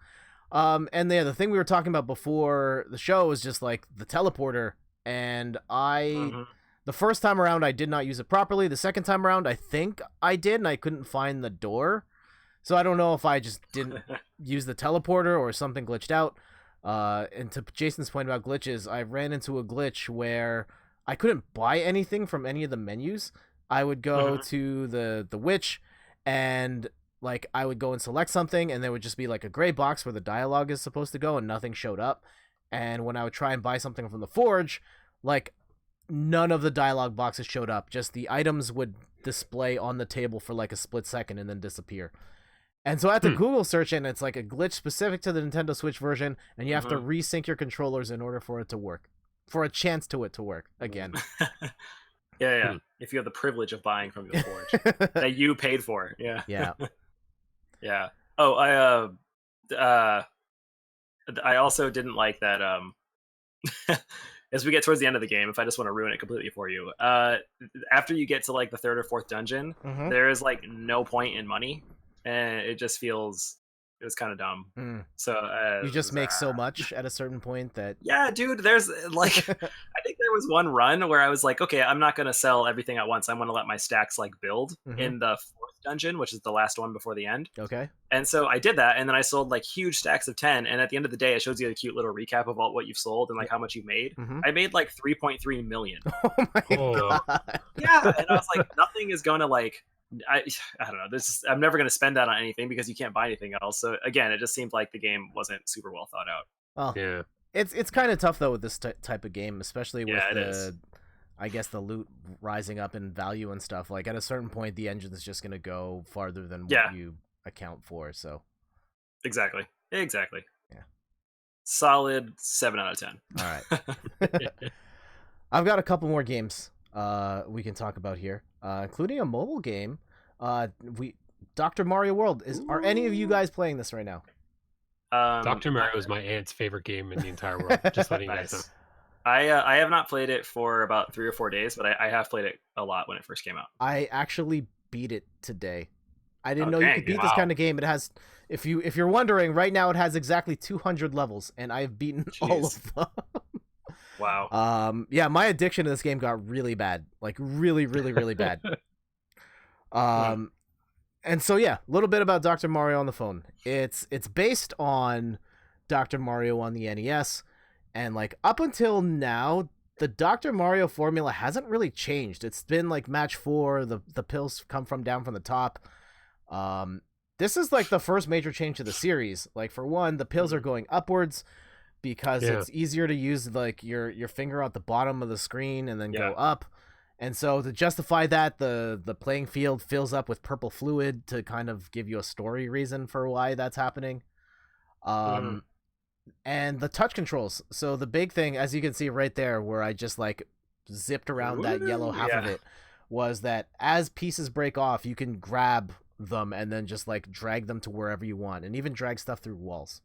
And the thing we were talking about before the show was just like the teleporter, and the first time around I did not use it properly. The second time around I think I did, and I couldn't find the door. So I don't know if I just didn't use the teleporter or something glitched out. And to Jason's point about glitches, I ran into a glitch where I couldn't buy anything from any of the menus. I would go to the witch, and like I would go and select something, and there would just be like a gray box where the dialogue is supposed to go, and nothing showed up. And when I would try and buy something from the forge, like none of the dialogue boxes showed up. Just the items would display on the table for like a split second and then disappear. And so I had to Google search, and it's like a glitch specific to the Nintendo Switch version, and you have to resync your controllers in order for it to work, for a chance to it to work again. Yeah. If you have the privilege of buying from the forge that you paid for. Yeah. Yeah. Oh, I also didn't like that. As we get towards the end of the game, if I just want to ruin it completely for you, after you get to like the third or fourth dungeon, there is like no point in money, and it just feels it was kind of dumb. So you just make so much at a certain point that dude, there's like I think there was one run where I was like, okay, I'm not gonna sell everything at once. I'm gonna let my stacks like build in the fourth dungeon, which is the last one before the end. Okay. And so I did that, and then I sold like huge stacks of 10, and at the end of the day it shows you a cute little recap of all what you've sold and like how much you made. I made like 3.3 million. Oh my god. Yeah, and I was like, nothing is gonna like I don't know. I'm never going to spend that on anything because you can't buy anything else. So again, it just seemed like the game wasn't super well thought out. Well, yeah, it's kind of tough though with this type of game, especially with I guess the loot rising up in value and stuff. Like at a certain point, the engine is just going to go farther than what you account for. So exactly. Yeah. Solid 7 out of 10. All right. I've got a couple more games we can talk about here, including a mobile game. Dr. Mario World. Are any of you guys playing this right now? Dr. Mario is my aunt's favorite game in the entire world. Just letting you guys know. I have not played it for about 3 or 4 days, but I have played it a lot when it first came out. I actually beat it today. I didn't know you could beat this kind of game. It has, if you're wondering, right now it has exactly 200 levels, and I've beaten all of them. Wow. Yeah, my addiction to this game got really bad. Like really, really, really bad. And so yeah, a little bit about Dr. Mario on the phone. It's based on Dr. Mario on the NES, and like up until now, the Dr. Mario formula hasn't really changed. It's been like match 4, the pills come down from the top. This is like the first major change to the series. Like for one, the pills are going upwards because it's easier to use like your finger at the bottom of the screen and then go up. And so to justify that, the playing field fills up with purple fluid to kind of give you a story reason for why that's happening. And the touch controls. So the big thing, as you can see right there, where I just like zipped around that yellow half of it, was that as pieces break off, you can grab them and then just like drag them to wherever you want, and even drag stuff through walls.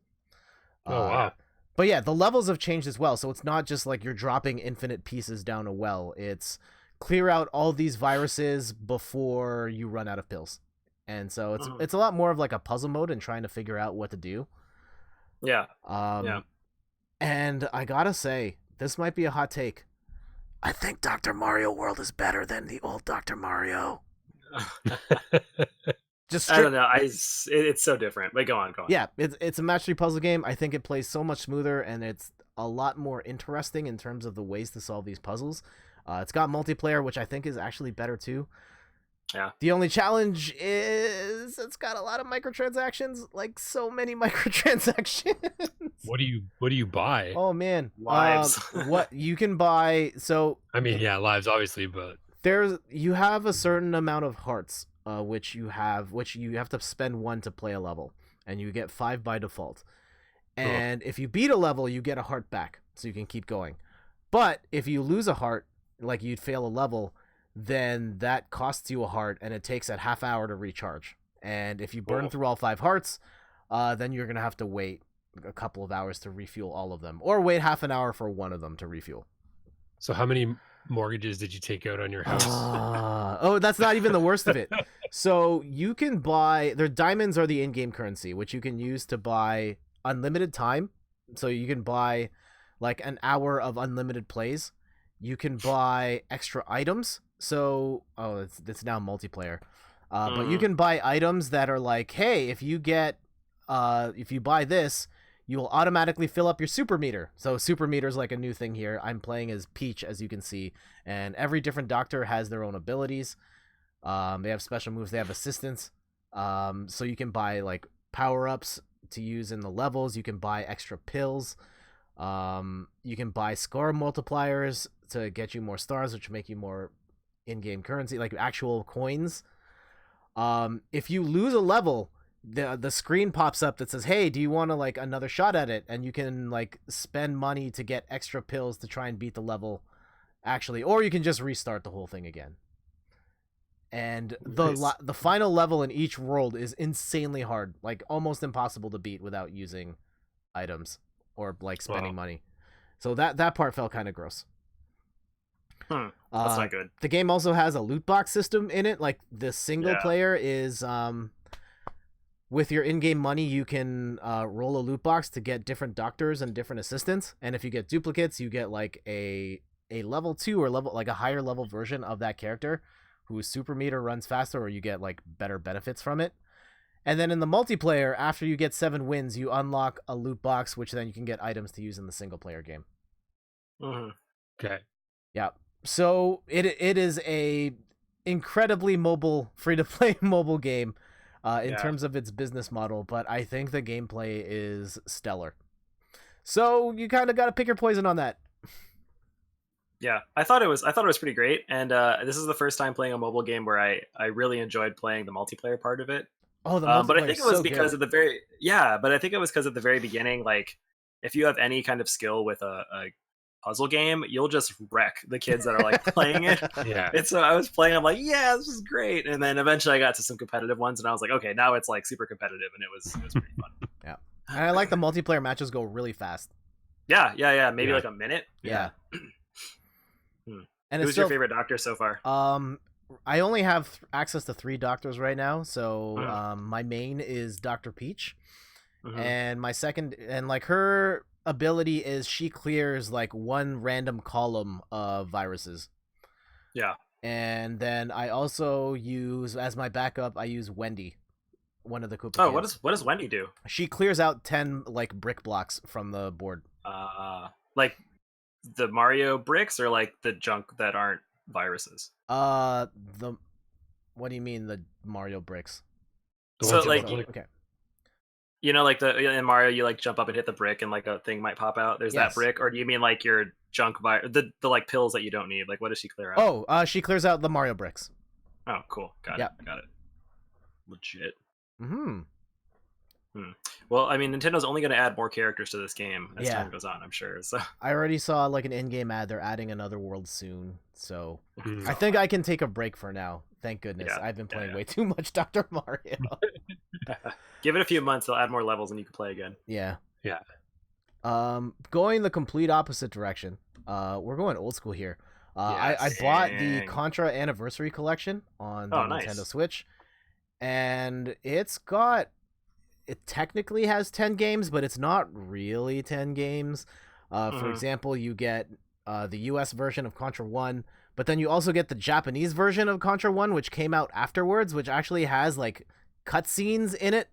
Oh, wow. But yeah, the levels have changed as well. So it's not just like you're dropping infinite pieces down a well. It's clear out all these viruses before you run out of pills. And so it's a lot more of like a puzzle mode and trying to figure out what to do. Yeah. And I gotta say, this might be a hot take. I think Dr. Mario World is better than the old Dr. Mario. I don't know. It's so different. But go on. Yeah, it's a match 3 puzzle game. I think it plays so much smoother, and it's a lot more interesting in terms of the ways to solve these puzzles. It's got multiplayer, which I think is actually better too. Yeah. The only challenge is it's got a lot of microtransactions, like so many microtransactions. What do you buy? Oh man, lives. What you can buy? So I mean, yeah, lives obviously, but you have a certain amount of hearts, which you have to spend 1 to play a level, and you get 5 by default. And if you beat a level, you get a heart back, so you can keep going. But if you lose a heart, like you'd fail a level, then that costs you a heart, and it takes a half hour to recharge. And if you burn through all 5 hearts, then you're gonna have to wait a couple of hours to refuel all of them, or wait half an hour for one of them to refuel. So how many mortgages did you take out on your house? Oh, that's not even the worst of it. So you can buy, their diamonds are the in-game currency, which you can use to buy unlimited time. So you can buy like an hour of unlimited plays. You can buy extra items. So, it's now multiplayer. But you can buy items that are like, hey, if you buy this, you will automatically fill up your super meter. So super meter is like a new thing here. I'm playing as Peach, as you can see, and every different doctor has their own abilities. They have special moves. They have assistants. So you can buy like power-ups to use in the levels. You can buy extra pills. You can buy score multipliers to get you more stars, which make you more in-game currency, like actual coins. If you lose a level, the screen pops up that says, hey, do you want to like another shot at it? And you can like spend money to get extra pills to try and beat the level actually, or you can just restart the whole thing again. And the final level in each world is insanely hard, like almost impossible to beat without using items or like spending money. So that part felt kind of gross. That's not good. The game also has a loot box system in it. Like the single player is with your in-game money, you can roll a loot box to get different doctors and different assistants. And if you get duplicates, you get like a level 2 or level like a higher level version of that character whose super meter runs faster, or you get like better benefits from it. And then in the multiplayer, after you get 7 wins, you unlock a loot box, which then you can get items to use in the single player game. Okay. Yeah. So it is a incredibly mobile, free-to-play mobile game in terms of its business model, but I think the gameplay is stellar. So you kind of got to pick your poison on that. Yeah, I thought it was pretty great, and this is the first time playing a mobile game where I really enjoyed playing the multiplayer part of it. Oh, the multiplayer but I think it was so because good. of but I think it was because at the very beginning, like if you have any kind of skill with a puzzle game, you'll just wreck the kids that are like playing it. Yeah. And so I was playing, I'm like, yeah, this is great. And then eventually I got to some competitive ones, and I was like, okay, now it's like super competitive, and it was pretty fun. Yeah, and I like the multiplayer matches go really fast. Yeah, maybe like a minute. Yeah. And Who's your favorite doctor so far? I only have access to 3 doctors right now, so my main is Dr. Peach, and my second, and like her ability is she clears like 1 random column of viruses. Yeah. And then I also use, as my backup, I use Wendy, one of the Koopa kids. What does Wendy do? She clears out 10 like brick blocks from the board. Like the Mario bricks, or like the junk that aren't viruses? What do you mean the Mario bricks? So like okay. You know, like in Mario, you like jump up and hit the brick, and like a thing might pop out. There's that brick, or do you mean like your junk the like pills that you don't need? Like, what does she clear out? Oh, she clears out the Mario bricks. Oh, cool. Got it. Legit. Well, I mean, Nintendo's only going to add more characters to this game as time goes on, I'm sure. So I already saw like an in-game ad. They're adding another world soon, so I think I can take a break for now. Thank goodness. I've been playing way too much Dr. Mario. Give it a few months, they'll add more levels, and you can play again. Yeah. Going the complete opposite direction. We're going old school here. I bought the Contra Anniversary Collection on the Nintendo Switch, and it technically has 10 games, but it's not really 10 games. For example, you get the US version of Contra 1, but then you also get the Japanese version of Contra 1, which came out afterwards, which actually has like cutscenes in it.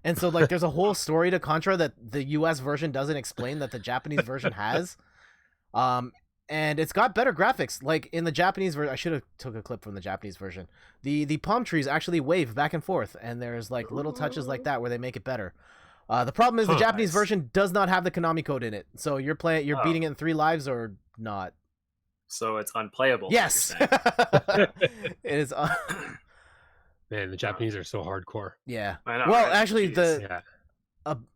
And so like there's a whole story to Contra that the US version doesn't explain that the Japanese version has. And it's got better graphics. Like in the Japanese version, I should have took a clip from the Japanese version. The palm trees actually wave back and forth, and there's like little touches like that where they make it better. The problem is the Japanese version does not have the Konami code in it, so you're beating it in 3 lives or not. So it's unplayable. Yes, it is. Man, the Japanese are so hardcore. Yeah. I know, well, right? actually,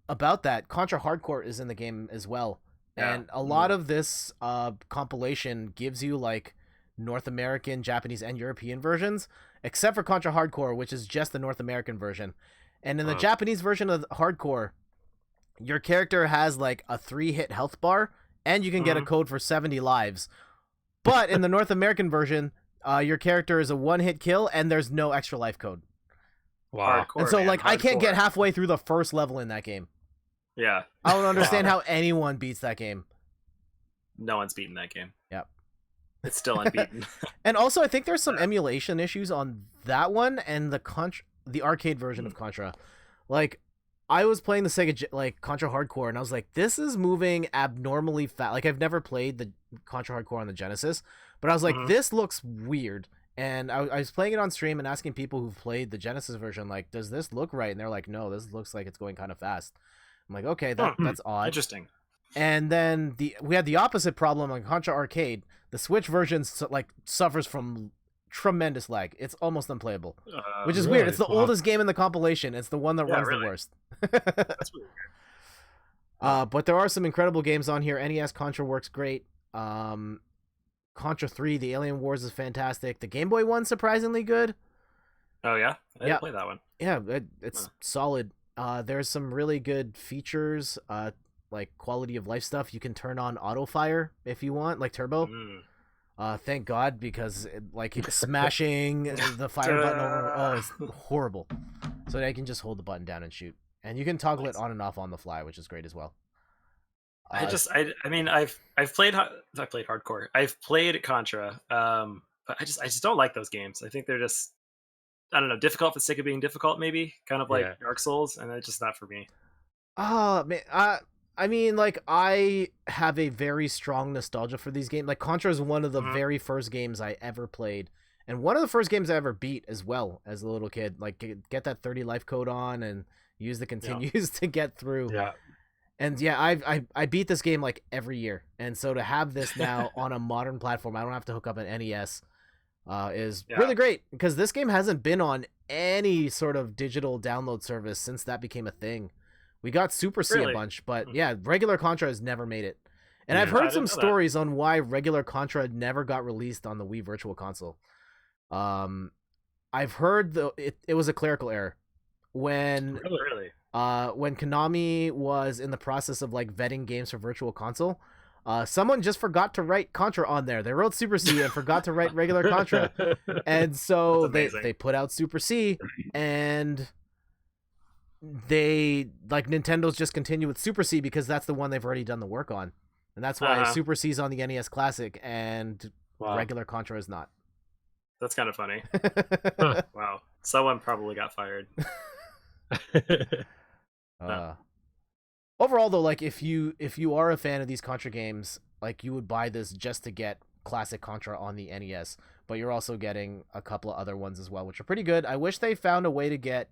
about that, Contra Hardcore is in the game as well. And a lot of this compilation gives you like North American, Japanese, and European versions, except for Contra Hardcore, which is just the North American version. And in the Japanese version of Hardcore, your character has like a 3-hit health bar, and you can get a code for 70 lives. But in the North American version, your character is a 1-hit kill, and there's no extra life code. Wow. Hardcore, and so man, like I can't hardcore. get halfway through the first level in that game. Yeah. I don't understand how anyone beats that game. No one's beaten that game. Yep. It's still unbeaten. And also, I think there's some emulation issues on that one and the arcade version of Contra. Like, I was playing the Sega like Contra Hardcore, and I was like, this is moving abnormally fast. Like, I've never played the Contra Hardcore on the Genesis, but I was like, this looks weird. And I was playing it on stream and asking people who've played the Genesis version, like, does this look right? And they're like, no, this looks like it's going kind of fast. I'm like, okay, that's odd. Interesting. And then we had the opposite problem on Contra Arcade. The Switch version like suffers from tremendous lag. It's almost unplayable, which is weird. It's the oldest game in the compilation. It's the one that runs the worst. That's really weird. But there are some incredible games on here. NES Contra works great. Contra 3, the Alien Wars is fantastic. The Game Boy one surprisingly good. Oh yeah, I didn't play that one. Yeah, it's solid. There's some really good features, like quality of life stuff. You can turn on auto fire if you want, like turbo. Thank God, because smashing the fire button over, it's horrible. So I can just hold the button down and shoot, and you can toggle it on and off on the fly, which is great as well. I mean, I've played hardcore. I've played Contra, but I just don't like those games. I think they're just, I don't know, difficult for the sake of being difficult, maybe kind of like Dark Souls, and it's just not for me. Man, I mean, like, I have a very strong nostalgia for these games. Like, Contra is one of the very first games I ever played, and one of the first games I ever beat as well as a little kid. Like, get that 30 life code on and use the continues to get through. Yeah. And yeah, I beat this game like every year, and so to have this now on a modern platform, I don't have to hook up an NES, is really great, because this game hasn't been on any sort of digital download service since that became a thing. We got Super C a bunch, but yeah, regular Contra has never made it. And I've heard some stories on why regular Contra never got released on the Wii Virtual Console. I've heard it was a clerical error when Konami was in the process of like vetting games for Virtual Console. Someone just forgot to write Contra on there. They wrote Super C and forgot to write regular Contra, and so they put out Super C, and they like Nintendo's just continue with Super C because that's the one they've already done the work on, and that's why Super C's on the NES Classic and regular Contra is not. That's kind of funny. Wow, someone probably got fired. Overall though, like if you are a fan of these Contra games, like you would buy this just to get classic Contra on the NES, but you're also getting a couple of other ones as well, which are pretty good. I wish they found a way to get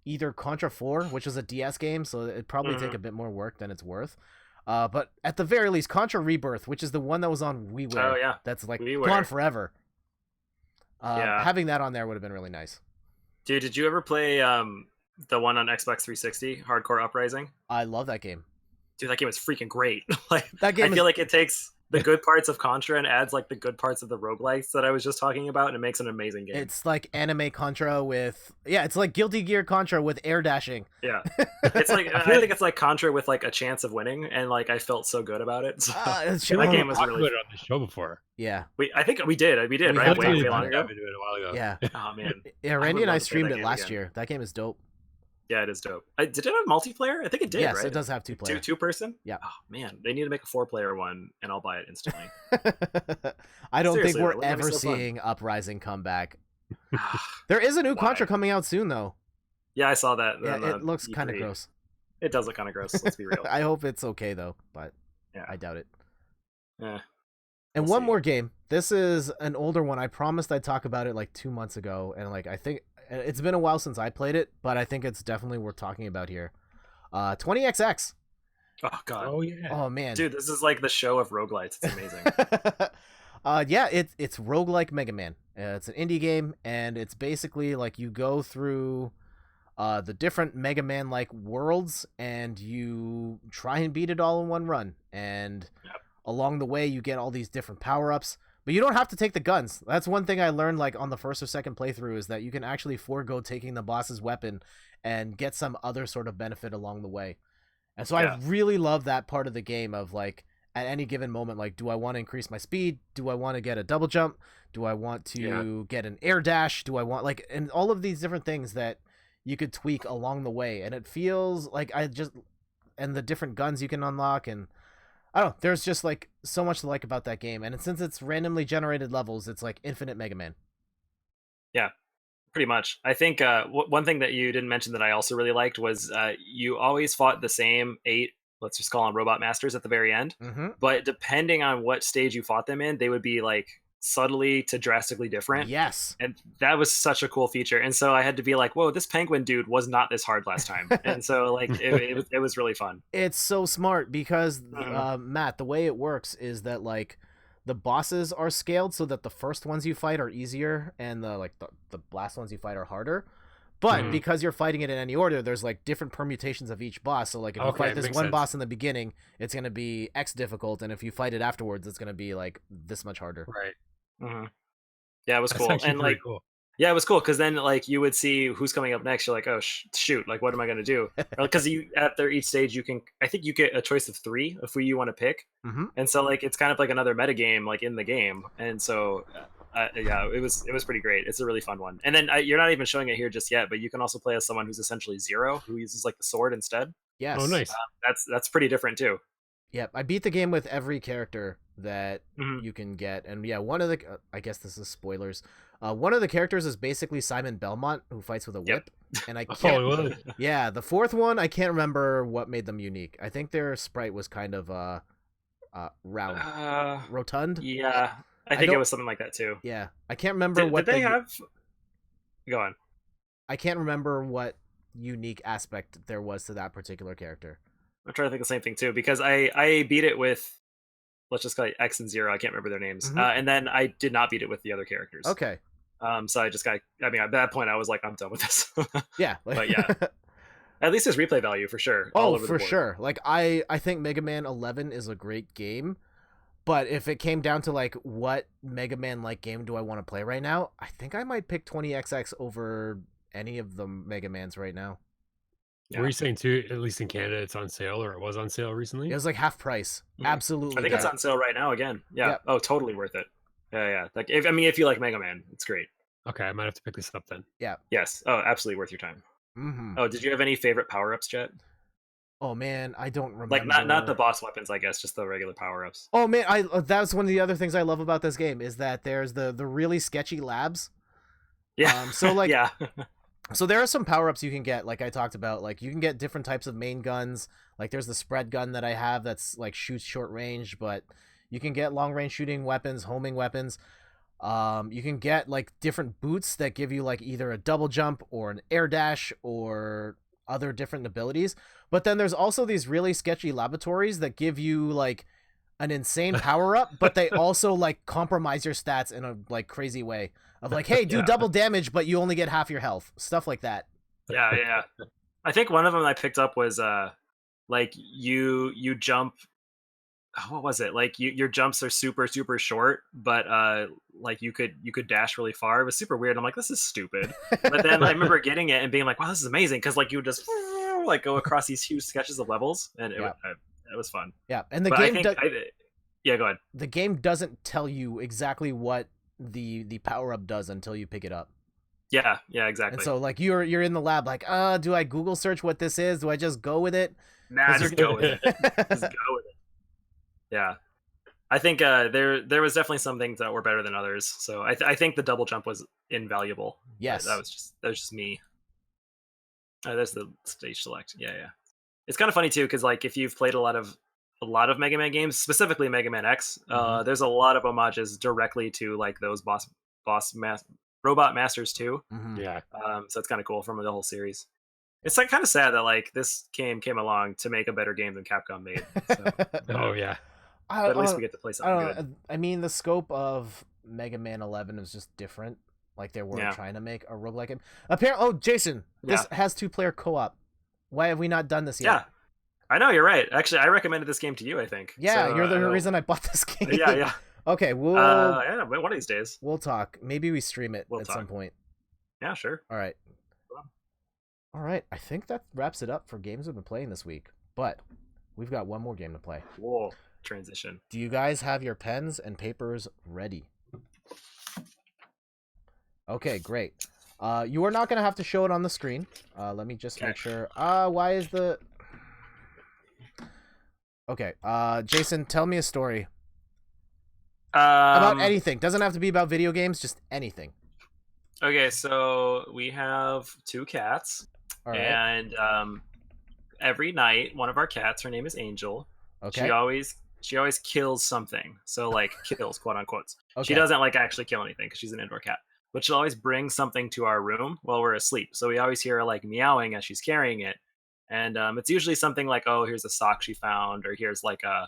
either Contra 4, which was a DS game, so it'd probably take a bit more work than it's worth. But at the very least, Contra Rebirth, which is the one that was on WiiWare, that's like gone forever. Having that on there would have been really nice. Dude, did you ever play the one on Xbox 360, Hardcore Uprising? I love that game. Dude, that game is freaking great. Like that game I feel like it takes the good parts of Contra and adds like the good parts of the roguelikes that I was just talking about, and it makes an amazing game. It's like anime Contra with it's like Guilty Gear Contra with air dashing. Yeah. It's like I think it's like Contra with like a chance of winning, and like I felt so good about it. So that game was really on the show before. Yeah. I think we did right? Way long ago. Yeah. Oh man. Yeah, Randy and I streamed it last year. That game is dope. Yeah, it is dope. Did it have multiplayer? I think it did, yes, right? It does have 2-player. Two-person? Yeah. Oh, man. They need to make a 4-player one, and I'll buy it instantly. I don't think we're ever seeing Uprising come back. There is a new Contra coming out soon, though. Yeah, I saw that. Yeah, it looks kind of gross. It does look kind of gross, let's be real. I hope it's okay, though, but I doubt it. Yeah. And one more game. This is an older one. I promised I'd talk about it like 2 months ago, and like I think it's been a while since I played it, but I think it's definitely worth talking about here. 20XX. Oh god. Oh yeah. Oh man. Dude, this is like the show of roguelites. It's amazing. It's roguelike Mega Man. It's an indie game, and it's basically like you go through the different Mega Man like worlds, and you try and beat it all in one run. And along the way, you get all these different power-ups. But you don't have to take the guns. That's one thing I learned like on the first or second playthrough, is that you can actually forego taking the boss's weapon and get some other sort of benefit along the way. And so I really love that part of the game of like at any given moment, like, do I want to increase my speed? Do I want to get a double jump? Do I want to get an air dash? Do I want like, and all of these different things that you could tweak along the way. And it feels like and the different guns you can unlock, and I don't know, there's just like so much to like about that game. And since it's randomly generated levels, it's like infinite Mega Man. Yeah. Pretty much. I think one thing that you didn't mention that I also really liked was you always fought the same 8, let's just call them robot masters at the very end. Mm-hmm. But depending on what stage you fought them in, they would be like subtly to drastically different. Yes. And that was such a cool feature. And so I had to be like, whoa, this penguin dude was not this hard last time. And so like it was really fun. It's so smart because Matt, the way it works is that like the bosses are scaled so that the first ones you fight are easier and the last ones you fight are harder. But because you're fighting it in any order, there's like different permutations of each boss. So like if you fight this one boss in the beginning, it's going to be X difficult, and if you fight it afterwards, it's going to be like this much harder. Right. Yeah, it was cool. And like cool. Yeah, it was cool because then like you would see who's coming up next. You're like, oh shoot, like what am I gonna do? Because you after each stage I think you get a choice of 3 of who you want to pick, and so like it's kind of like another meta game like in the game, and so yeah, it was pretty great. It's a really fun one. And then you're not even showing it here just yet, but you can also play as someone who's essentially Zero, who uses like the sword instead. Yes. Oh, nice. That's pretty different too. Yep, I beat the game with every character that you can get, and yeah, one of the I guess this is spoilers. One of the characters is basically Simon Belmont, who fights with a whip, and I can't. Yeah, the fourth one I can't remember what made them unique. I think their sprite was kind of round, rotund. Yeah, I think it was something like that too. Yeah, I can't remember what did they have. Go on. I can't remember what unique aspect there was to that particular character. I'm trying to think the same thing too, because I beat it with, let's just call it X and Zero. I can't remember their names, and then I did not beat it with the other characters. Okay. So I just got. I mean, at that point, I was like, I'm done with this. Yeah. But yeah, at least there's replay value for sure. Oh, all over for the board. sure. Like I think Mega Man 11 is a great game, but if it came down to like what Mega Man like game do I want to play right now, I think I might pick 20XX over any of the Mega Mans right now. Yeah. Were you saying too, at least in Canada, it's on sale, or it was on sale recently? It was like half price. Absolutely. I think it's on sale right now again. Yeah. Yep. Oh, totally worth it. Yeah. Like if you like Mega Man, it's great. Okay, I might have to pick this up then. Yeah. Yes. Oh, absolutely worth your time. Oh, did you have any favorite power-ups, Jett? Oh man, I don't remember. Like not the boss weapons, I guess, just the regular power-ups. Oh man, that's one of the other things I love about this game is that there's the really sketchy labs. Yeah. So like yeah. So there are some power-ups you can get, like I talked about. Like you can get different types of main guns. Like there's the spread gun that I have that's like shoots short range, but you can get long range shooting weapons, homing weapons. You can get like different boots that give you like either a double jump or an air dash or other different abilities. But then there's also these really sketchy laboratories that give you like an insane power-up, but they also like compromise your stats in a like crazy way. Of like, hey, do double damage, but you only get half your health. Stuff like that. Yeah. I think one of them I picked up was like you jump. What was it? Like your jumps are super super short, but like you could dash really far. It was super weird. I'm like, this is stupid. But then I remember getting it and being like, wow, this is amazing, because like you would just like go across these huge sketches of levels, and it was fun. Yeah, and the game. Yeah, go ahead. The game doesn't tell you exactly what the power up does until you pick it up. Yeah, exactly. And so like you're in the lab like, do I Google search what this is? Do I just go with it? Nah, just go with it. Just go with it. Yeah. I think there was definitely some things that were better than others. So I think the double jump was invaluable. Yes. That was just me. There's the stage select. Yeah. It's kind of funny too, because like if you've played a lot of Mega Man games, specifically Mega Man X, there's a lot of homages directly to like those Robot Masters too. Yeah. So it's kind of cool from the whole series. It's like kind of sad that like this game came along to make a better game than Capcom made. So, oh yeah. But at least we get to play something good. I mean, the scope of Mega Man 11 is just different. Like they weren't trying to make a roguelike game. Apparently, Jason, this has 2-player co-op. Why have we not done this yet? Yeah. I know, you're right. Actually, I recommended this game to you, I think. Yeah, so, you're the reason I bought this game. Yeah. Okay, we'll... one of these days. We'll talk. Maybe we stream it at some point. Yeah, sure. All right. I think that wraps it up for games we've been playing this week. But we've got one more game to play. Whoa, transition. Do you guys have your pens and papers ready? Okay, great. You are not going to have to show it on the screen. Let me just make sure. Why is the... Okay, Jason, tell me a story. About anything. Doesn't have to be about video games, just anything. Okay, so we have 2 cats, All right. and every night one of our cats, her name is Angel. Okay. She always kills something. So like kills, quote unquote. She Okay. doesn't like actually kill anything because she's an indoor cat. But she'll always bring something to our room while we're asleep. So we always hear her like meowing as she's carrying it. And it's usually something like, oh, here's a sock she found, or here's like I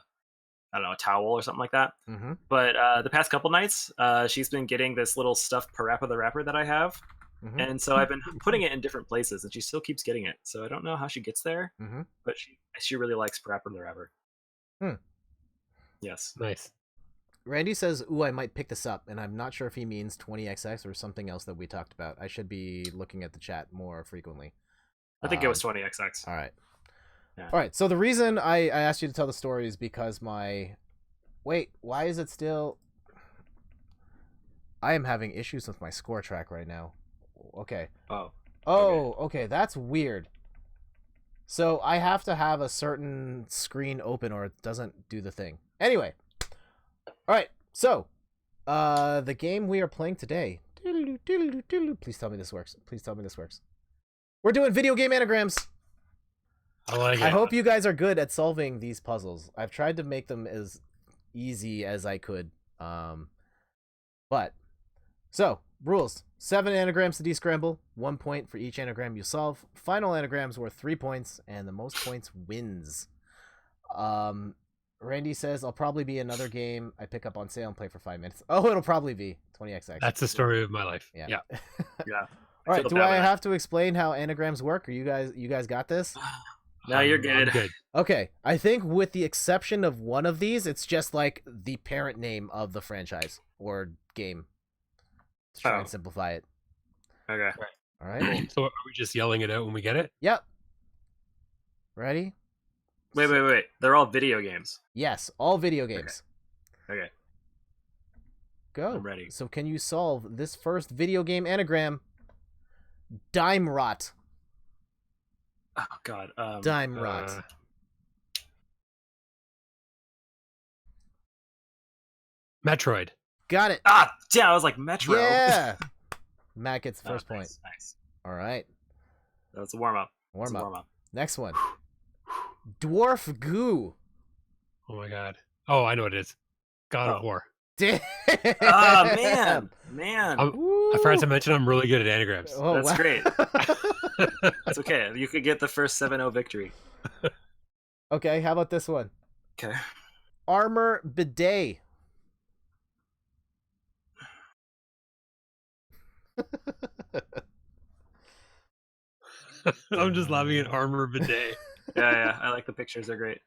don't know, a towel or something like that. Mm-hmm. But the past couple nights, she's been getting this little stuffed Parappa the Rapper that I have. Mm-hmm. And so I've been putting it in different places, and she still keeps getting it. So I don't know how she gets there, Mm-hmm. but she really likes Parappa the Rapper. Hmm. Yes. Nice. Randy says, "Ooh, I might pick this up," and I'm not sure if he means 20XX or something else that we talked about. I should be looking at the chat more frequently. I think it was 20XX. All right. Yeah. All right. So the reason I asked you to tell the story is because wait, why is it still? I am having issues with my score track right now. Okay. Oh. Okay. That's weird. So I have to have a certain screen open or it doesn't do the thing. Anyway. All right. So, the game we are playing today. Please tell me this works. Please tell me this works. We're doing video game anagrams. I like it. I hope you guys are good at solving these puzzles. I've tried to make them as easy as I could. So, rules. 7 anagrams to descramble, 1 point for each anagram you solve. Final anagrams worth 3 points, and the most points wins. Randy says, I'll probably be another game I pick up on sale and play for 5 minutes. Oh, it'll probably be 20XX. That's the story of my life. Yeah. Yeah. Yeah. All right, feel do bad I about have to explain how anagrams work? Or you guys got this? No, you're I'm good. good. Okay, I think with the exception of one of these, it's just like the parent name of the franchise or game. To try and simplify it. Okay. All right. So are we just yelling it out when we get it? Yep. Ready? Wait. They're all video games. Yes, all video games. Okay. Go. I'm ready. So can you solve this first video game anagram? Dime rot. Oh God. Dime rot. Metroid. Got it. Yeah, I was like Metro. Yeah. Matt gets the first point. Nice. All right. That's a warm up. Warm up. Next one. Dwarf goo. Oh my god. Oh, I know what it is. God of War. Damn. Oh man. I forgot to mention I'm really good at anagrams. Oh, That's wow. great. That's okay. You could get the first 7-0 victory. Okay, how about this one? Okay. Armor bidet. I'm just laughing at armor bidet. Yeah. I like the pictures. They're great.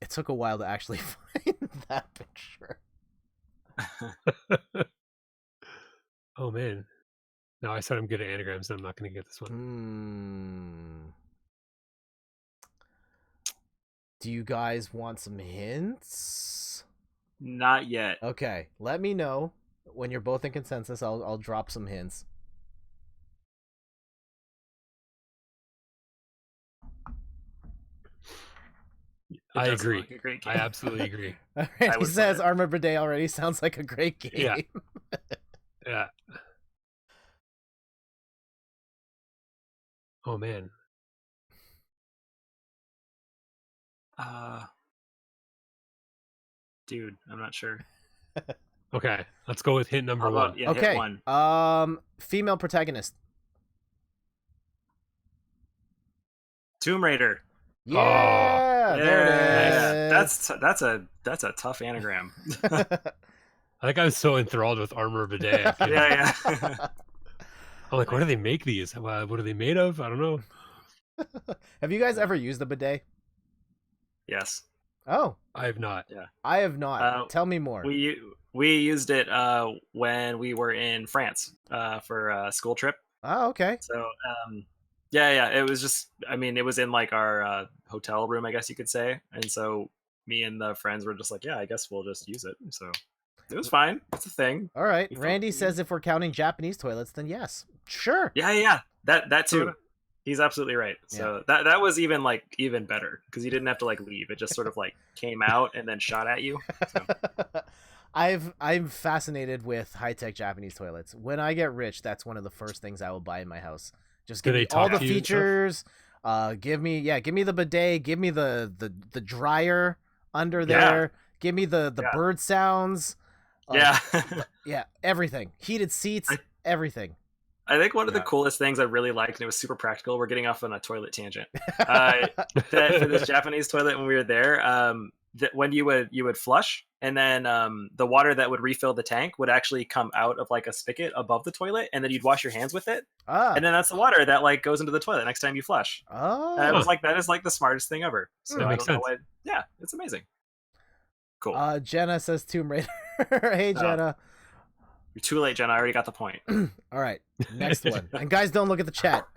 It took a while to actually find that picture. Oh man. No, I said I'm good at anagrams, and I'm not going to get this one. Do you guys want some hints? Not yet. Okay, let me know when you're both in consensus. I'll drop some hints. I does agree. look like a great I game. absolutely agree. He would says play it. Armor Bidet already sounds like a great game. Yeah. Yeah. Oh man. Dude, I'm not sure. Okay, let's go with hint number How about, one. yeah, hit Okay. one. Female protagonist. Tomb Raider. Yeah, there it is. That's a tough anagram. I think I was so enthralled with armor bidet. yeah. I'm like, why do they make these? What are they made of? I don't know. Have you guys ever used a bidet? Yes. Oh, I have not. I have not. Tell me more. We used it when we were in France for a school trip. Oh, okay. So yeah, it was just, I mean, it was in like our hotel room, I guess you could say. And so me and the friends were just like, yeah, I guess we'll just use it. So it was fine. It's a thing. All right. You Randy felt- says if we're counting Japanese toilets, then yes. Sure. Yeah. That too. He's absolutely right. So that was even better because you didn't have to like leave. It just sort of like came out and then shot at you. So. I'm fascinated with high-tech Japanese toilets. When I get rich, that's one of the first things I will buy in my house. Just Do give they me all talk the to you and stuff? features. Give me the bidet. Give me the dryer under Yeah. there. Give me the Yeah. bird sounds. Yeah. Yeah, everything. Heated seats, everything. I think one of the Yeah. coolest things I really liked, and it was super practical. We're getting off on a toilet tangent. That for this Japanese toilet when we were there, that when you would flush, and then the water that would refill the tank would actually come out of like a spigot above the toilet, and then you'd wash your hands with it, and then that's the water that like goes into the toilet next time you flush. And I was like, that is like the smartest thing ever. So That I makes don't know sense. what. Yeah, it's amazing. Cool. Jenna says Tomb Raider. Hey, Jenna. You're too late, Jenna. I already got the point. All right, next one. And guys, don't look at the chat.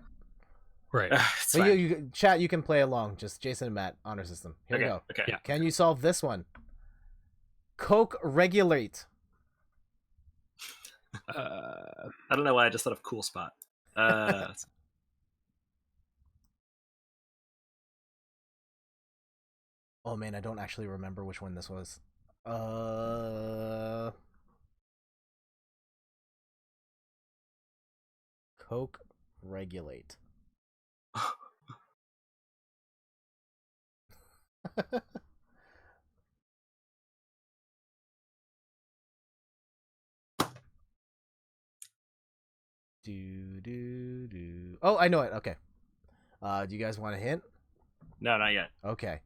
Right. It's But fine. you chat, you can play along. Just Jason and Matt, honor system. Here we go. Okay. Yeah. Can you solve this one? Coke regulate. I don't know why I just thought of cool spot. Oh man, I don't actually remember which one this was. Coke regulate. do. Oh, I know it. Okay. Do you guys want a hint? No, not yet. Okay.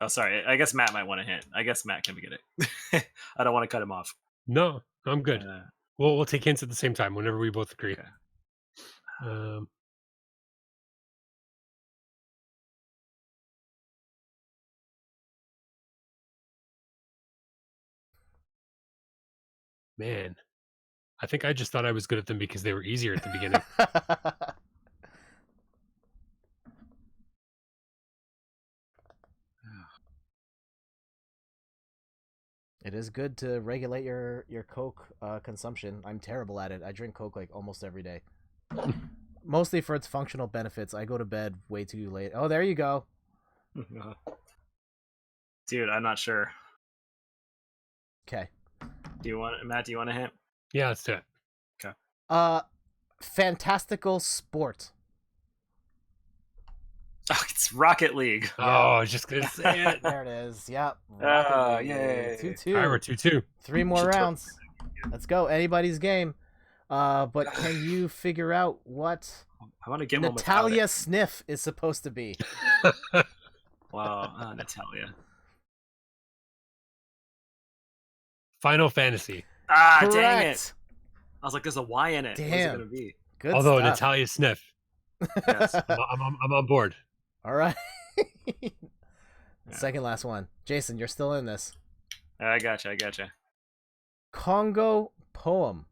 Oh, sorry. I guess Matt might want a hint. I guess Matt can get it. I don't want to cut him off. No, I'm good. We'll take hints at the same time whenever we both agree. Okay. Man, I think I just thought I was good at them because they were easier at the beginning. It is good to regulate your Coke consumption. I'm terrible at it. I drink Coke like almost every day. Mostly for its functional benefits. I go to bed way too late. Oh, there you go. Dude, I'm not sure. Okay. Matt, do you want a hint? Yeah, let's do it. Okay. Fantastical sport. Oh, it's Rocket League. Oh, I was just gonna say it. There it is. Yep. Oh, yay. 2-2. All right, we're 2-2. 3 more rounds. Let's go. Anybody's game. But can you figure out what I want to get Natalia Sniff is supposed to be? Wow, Natalia. Final Fantasy. Ah, Correct. dang it. I was like, there's a Y in it. Damn. What's it going to be? Good Although stuff. Natalia Sniff. Yes. I'm on board. All right. Second last one. Jason, you're still in this. I gotcha. Congo poem.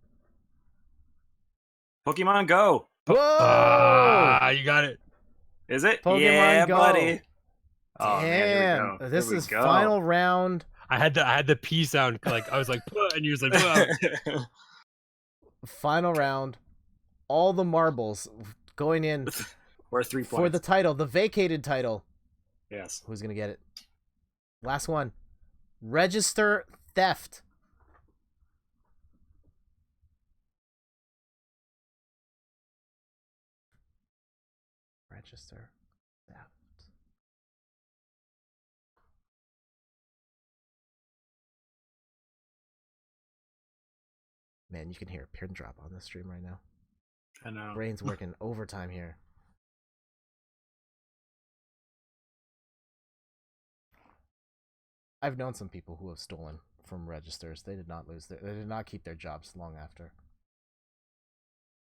Pokemon Go. Whoa! You got it. Is it? Pokemon yeah, Go. buddy. Damn. Oh, man, This is final round. I had the P sound, like I was like, and you was like, "Whoa." Final round. All the marbles going in Or 3 points. for the title, the vacated title. Yes. Who's gonna get it? Last one. Register theft. Register theft. Man, you can hear a pin drop on this stream right now. I know. Brain's working overtime here. I've known some people who have stolen from registers. They did not they did not keep their jobs long after.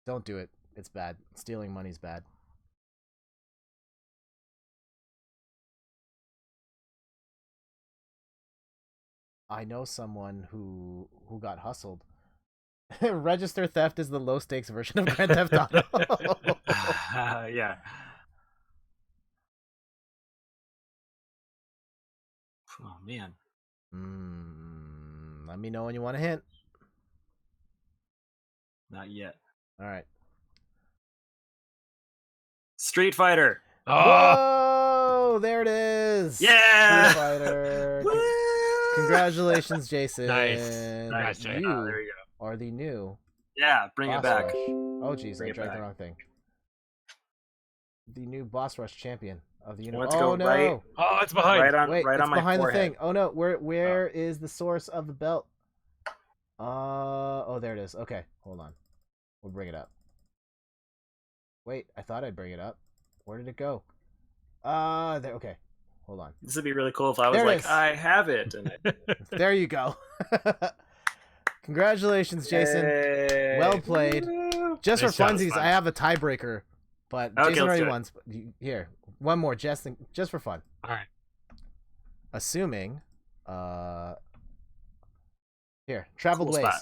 Don't do it. It's bad. Stealing money's bad. I know someone who got hustled. Register theft is the low stakes version of Grand Theft Auto. Yeah. Oh, man. Let me know when you want a hint. Not yet. All right. Street Fighter. Oh, Whoa! There it is. Yeah! Street Fighter. Woo! Congratulations, Jason. Nice, Jay. You there you go. are the new Yeah, bring it Boss back. Rush. Oh, jeez, I Bring it dragged the back. wrong thing. The new Boss Rush champion of the universe. Want to Oh, go no. right- Oh, it's behind. Right on, Wait, right it's on my behind forehead. the thing. Oh, no. Where is the source of the belt? Oh, there it is. Okay, hold on. We'll bring it up. Wait, I thought I'd bring it up. Where did it go? There. Okay, hold on. This would be really cool if I was There it like, is. I have it. And There you go. Congratulations, Jason. Yay. Well played. Just Nice for job. funsies, I have a tiebreaker, but Okay, Jason let's already do it. won. Here, one more, just for fun. All right. Assuming, here, traveled Cool ways. spot.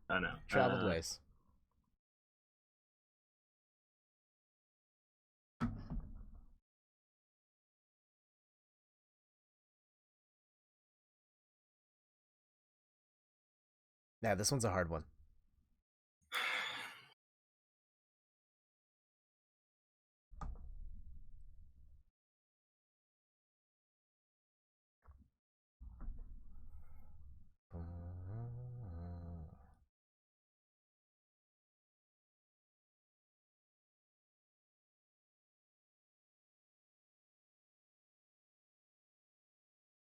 Oh no. Traveled ways. Yeah, this one's a hard one.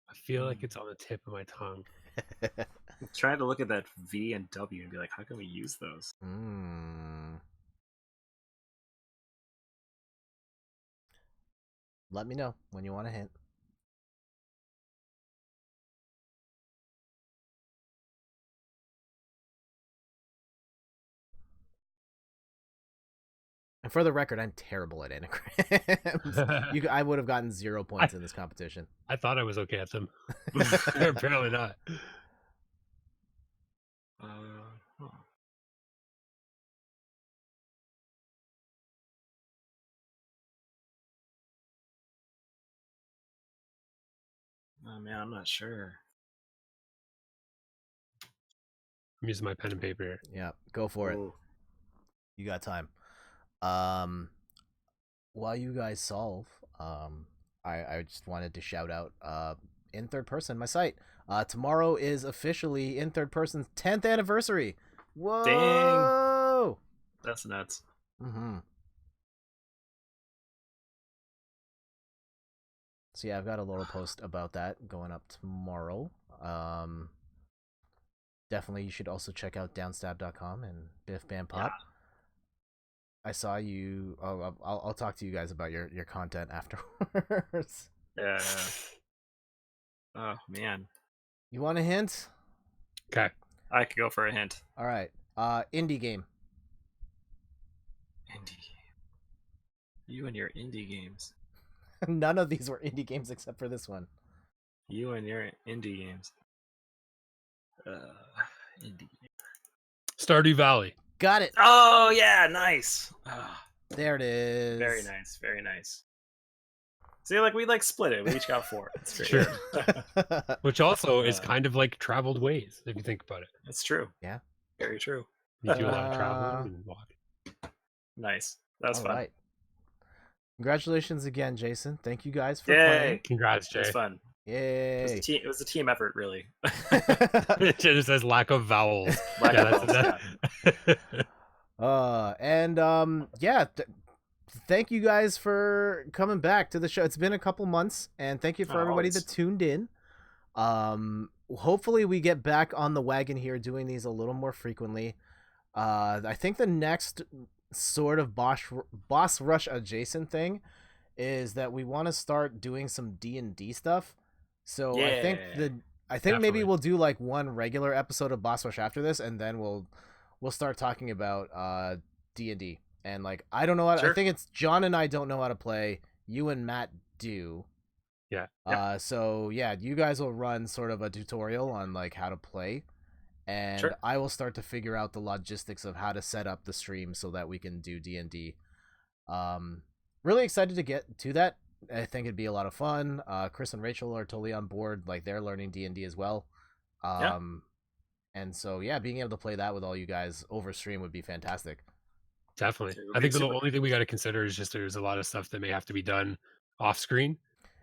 I feel like it's on the tip of my tongue. I'm trying to look at that V and W and be like, how can we use those? Let me know when you want a hint. And for the record, I'm terrible at anagrams. I would have gotten 0 points in this competition. I thought I was okay at them. Apparently not. Huh. Oh man, I'm not sure. I'm using my pen and paper here. Yeah, go for it. Ooh. You got time. While you guys solve, I just wanted to shout out in third person my site. Tomorrow is officially in third person's 10th anniversary. Whoa! Dang. That's nuts. Mm-hmm. So yeah, I've got a little post about that going up tomorrow. Definitely, you should also check out downstab.com and Biff Bam Pop. Yeah. I saw you. Oh, I'll talk to you guys about your content afterwards. Yeah. Oh man. You want a hint? Okay. I could go for a hint. All right. Indie game. Indie. You and your indie games. None of these were indie games except for this one. You and your indie games. Indie. Stardew Valley. Got it. Oh yeah, nice. There it is. Very nice, very nice. See, like we split it. We each got 4. It's great. Sure. Which also is kind of like traveled ways, if you think about it. That's true. Yeah. Very true. You do a lot of traveling and walking. Nice. That was All fun. right. Congratulations again, Jason. Thank you guys for Yay. playing. Congrats, It Jay. was fun. Yay. It was a team effort, really. It just says lack of vowels. Lack Yeah, of that's- Thank you guys for coming back to the show. It's been a couple months, and thank you for everybody that tuned in. Hopefully we get back on the wagon here, doing these a little more frequently. I think the next sort of boss rush adjacent thing is that we want to start doing some D&D stuff. So Yeah. I think maybe Definitely. we'll do like one regular episode of Boss Rush after this, and then we'll start talking about D&D. And like I don't know how to, Sure. I think it's John and I don't know how to play. You and Matt do. Yeah. So yeah, you guys will run sort of a tutorial on like how to play, and Sure. I will start to figure out the logistics of how to set up the stream so that we can do D&D. Really excited to get to that. I think it'd be a lot of fun. Chris and Rachel are totally on board. Like they're learning D&D as well. And so yeah, being able to play that with all you guys over stream would be fantastic. Definitely. It would I be think the super. only thing we got to consider is just there's a lot of stuff that may have to be done off screen.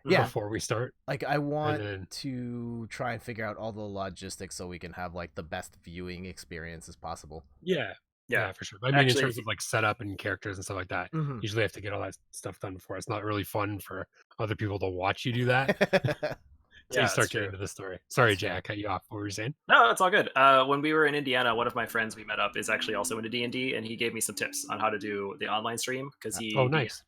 Yeah. before we start. Like, I want then- to try and figure out all the logistics so we can have like the best viewing experience as possible. Yeah, Yeah. for sure. But I mean, in Actually, terms of like setup and characters and stuff like that, Mhm. usually have to get all that stuff done before. It's not really fun for other people to watch you do that. So Yeah, you start that's true. getting into the story. Sorry, Jay, I cut you off. What were you saying? No, it's all good. When we were in Indiana, one of my friends we met up is actually also into D&D, and he gave me some tips on how to do the online stream because Oh, nice.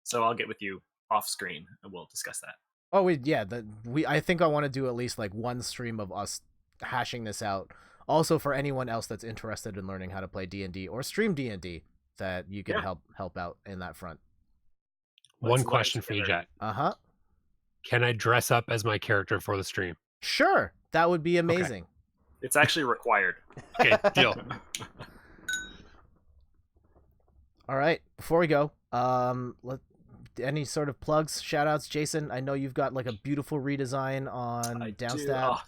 So I'll get with you off screen and we'll discuss that. Oh, I think I want to do at least like one stream of us hashing this out. Also, for anyone else that's interested in learning how to play D&D or stream D&D, that you can help out in that front. One question for you, Jet. Uh-huh. Can I dress up as my character for the stream? Sure, that would be amazing. It's actually required. Okay, deal. All right, before we go, any sort of plugs, shout outs, Jason? I know you've got like a beautiful redesign on Downstab.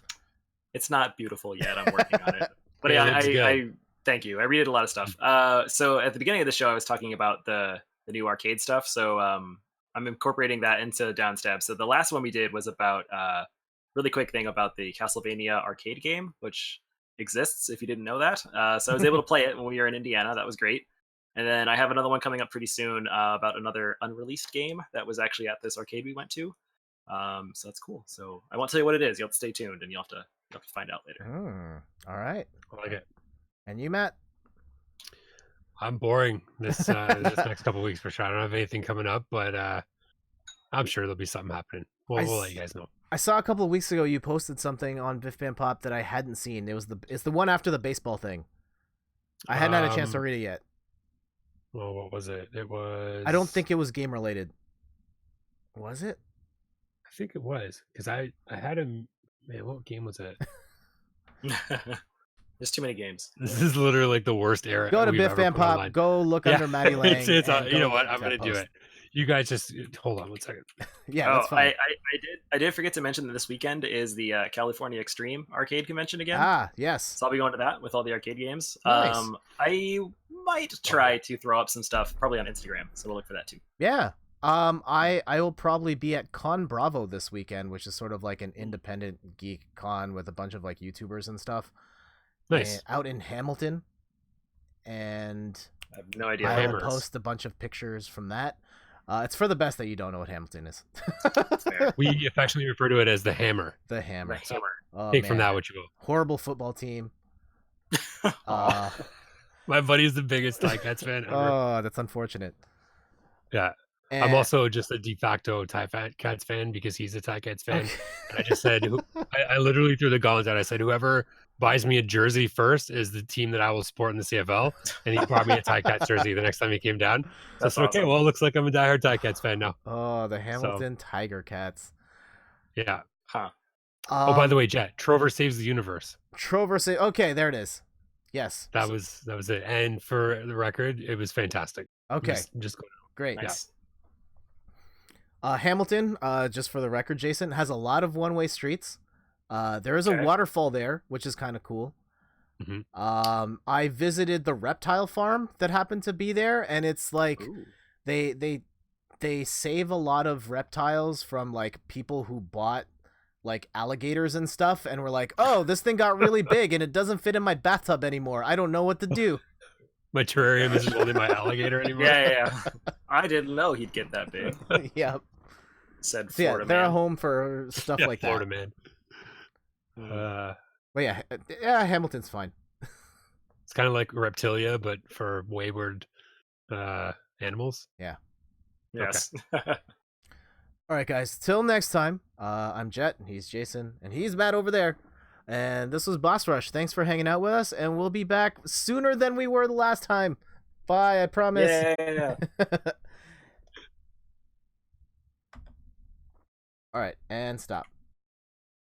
It's not beautiful yet. I'm working on it. But Yeah, I thank you. I redid a lot of stuff. So at the beginning of the show, I was talking about the new arcade stuff. So I'm incorporating that into Downstab. So the last one we did was about really quick thing about the Castlevania arcade game, which exists if you didn't know that. So I was able to play it when we were in Indiana. That was great. And then I have another one coming up pretty soon about another unreleased game that was actually at this arcade we went to. So that's cool. So I won't tell you what it is. You'll have to stay tuned, and you'll have to find out later. All right. I like it. And you, Matt? I'm boring this next couple weeks for sure. I don't have anything coming up, but I'm sure there'll be something happening. We'll let you guys know. I saw a couple of weeks ago you posted something on Biff Bam Pop that I hadn't seen. It's the one after the baseball thing. I hadn't had a chance to read it yet. Well, what was it? It was. I don't think it was game related. Was it? I think it was because I had him. Man, what game was it? There's too many games. This is literally like the worst era. Go to Biff Bam Pop. Online. Go look under Maddie Lang. You know what? I'm gonna do it. You guys just hold on one second. Yeah, that's fine. I did forget to mention that this weekend is the California Extreme Arcade Convention again. Ah, yes. So I'll be going to that with all the arcade games. Nice. I might try to throw up some stuff, probably on Instagram. So we'll look for that too. Yeah. I will probably be at Con Bravo this weekend, which is sort of like an independent geek con with a bunch of like YouTubers and stuff. Nice. Out in Hamilton. And I have no idea. I will post a bunch of pictures from that. It's for the best that you don't know what Hamilton is. Fair. We affectionately refer to it as the Hammer. The Hammer. The Hammer. Oh, Take man. from that what you will. Horrible football team. My buddy is the biggest Ticats fan ever. Oh, that's unfortunate. Yeah. And I'm also just a de facto Ticats fan because he's a Ticats fan. Okay. And I just said, I literally threw the gauntlet out. I said, whoever buys me a jersey first is the team that I will support in the CFL. And he brought me a Ticats jersey the next time he came down. So I said, okay, well, it looks like I'm a diehard Ticats fan now. Oh, the Hamilton Tiger Cats. Yeah. Huh. Oh, by the way, Jet, Trover saves the universe. Trover okay, there it is. Yes. That was it. And for the record, it was fantastic. Okay. Just go. Great. Nice. Hamilton, just for the record, Jason, has a lot of one-way streets. There is a waterfall there, which is kind of cool. Mm-hmm. I visited the reptile farm that happened to be there, and it's like they save a lot of reptiles from like people who bought like alligators and stuff, and were like, oh, this thing got really big and it doesn't fit in my bathtub anymore. I don't know what to do. My terrarium isn't holding my alligator anymore. Yeah. I didn't know he'd get that big. Yeah. Said So, Florida they're man. a home for stuff like Florida that. man. But yeah, Hamilton's fine. It's kind of like Reptilia, but for wayward animals. Yeah. Yes. All right, guys. Till next time. I'm Jet, and he's Jason, and he's Matt over there. And this was Boss Rush. Thanks for hanging out with us, and we'll be back sooner than we were the last time. Bye, I promise. Yeah. All right, and stop.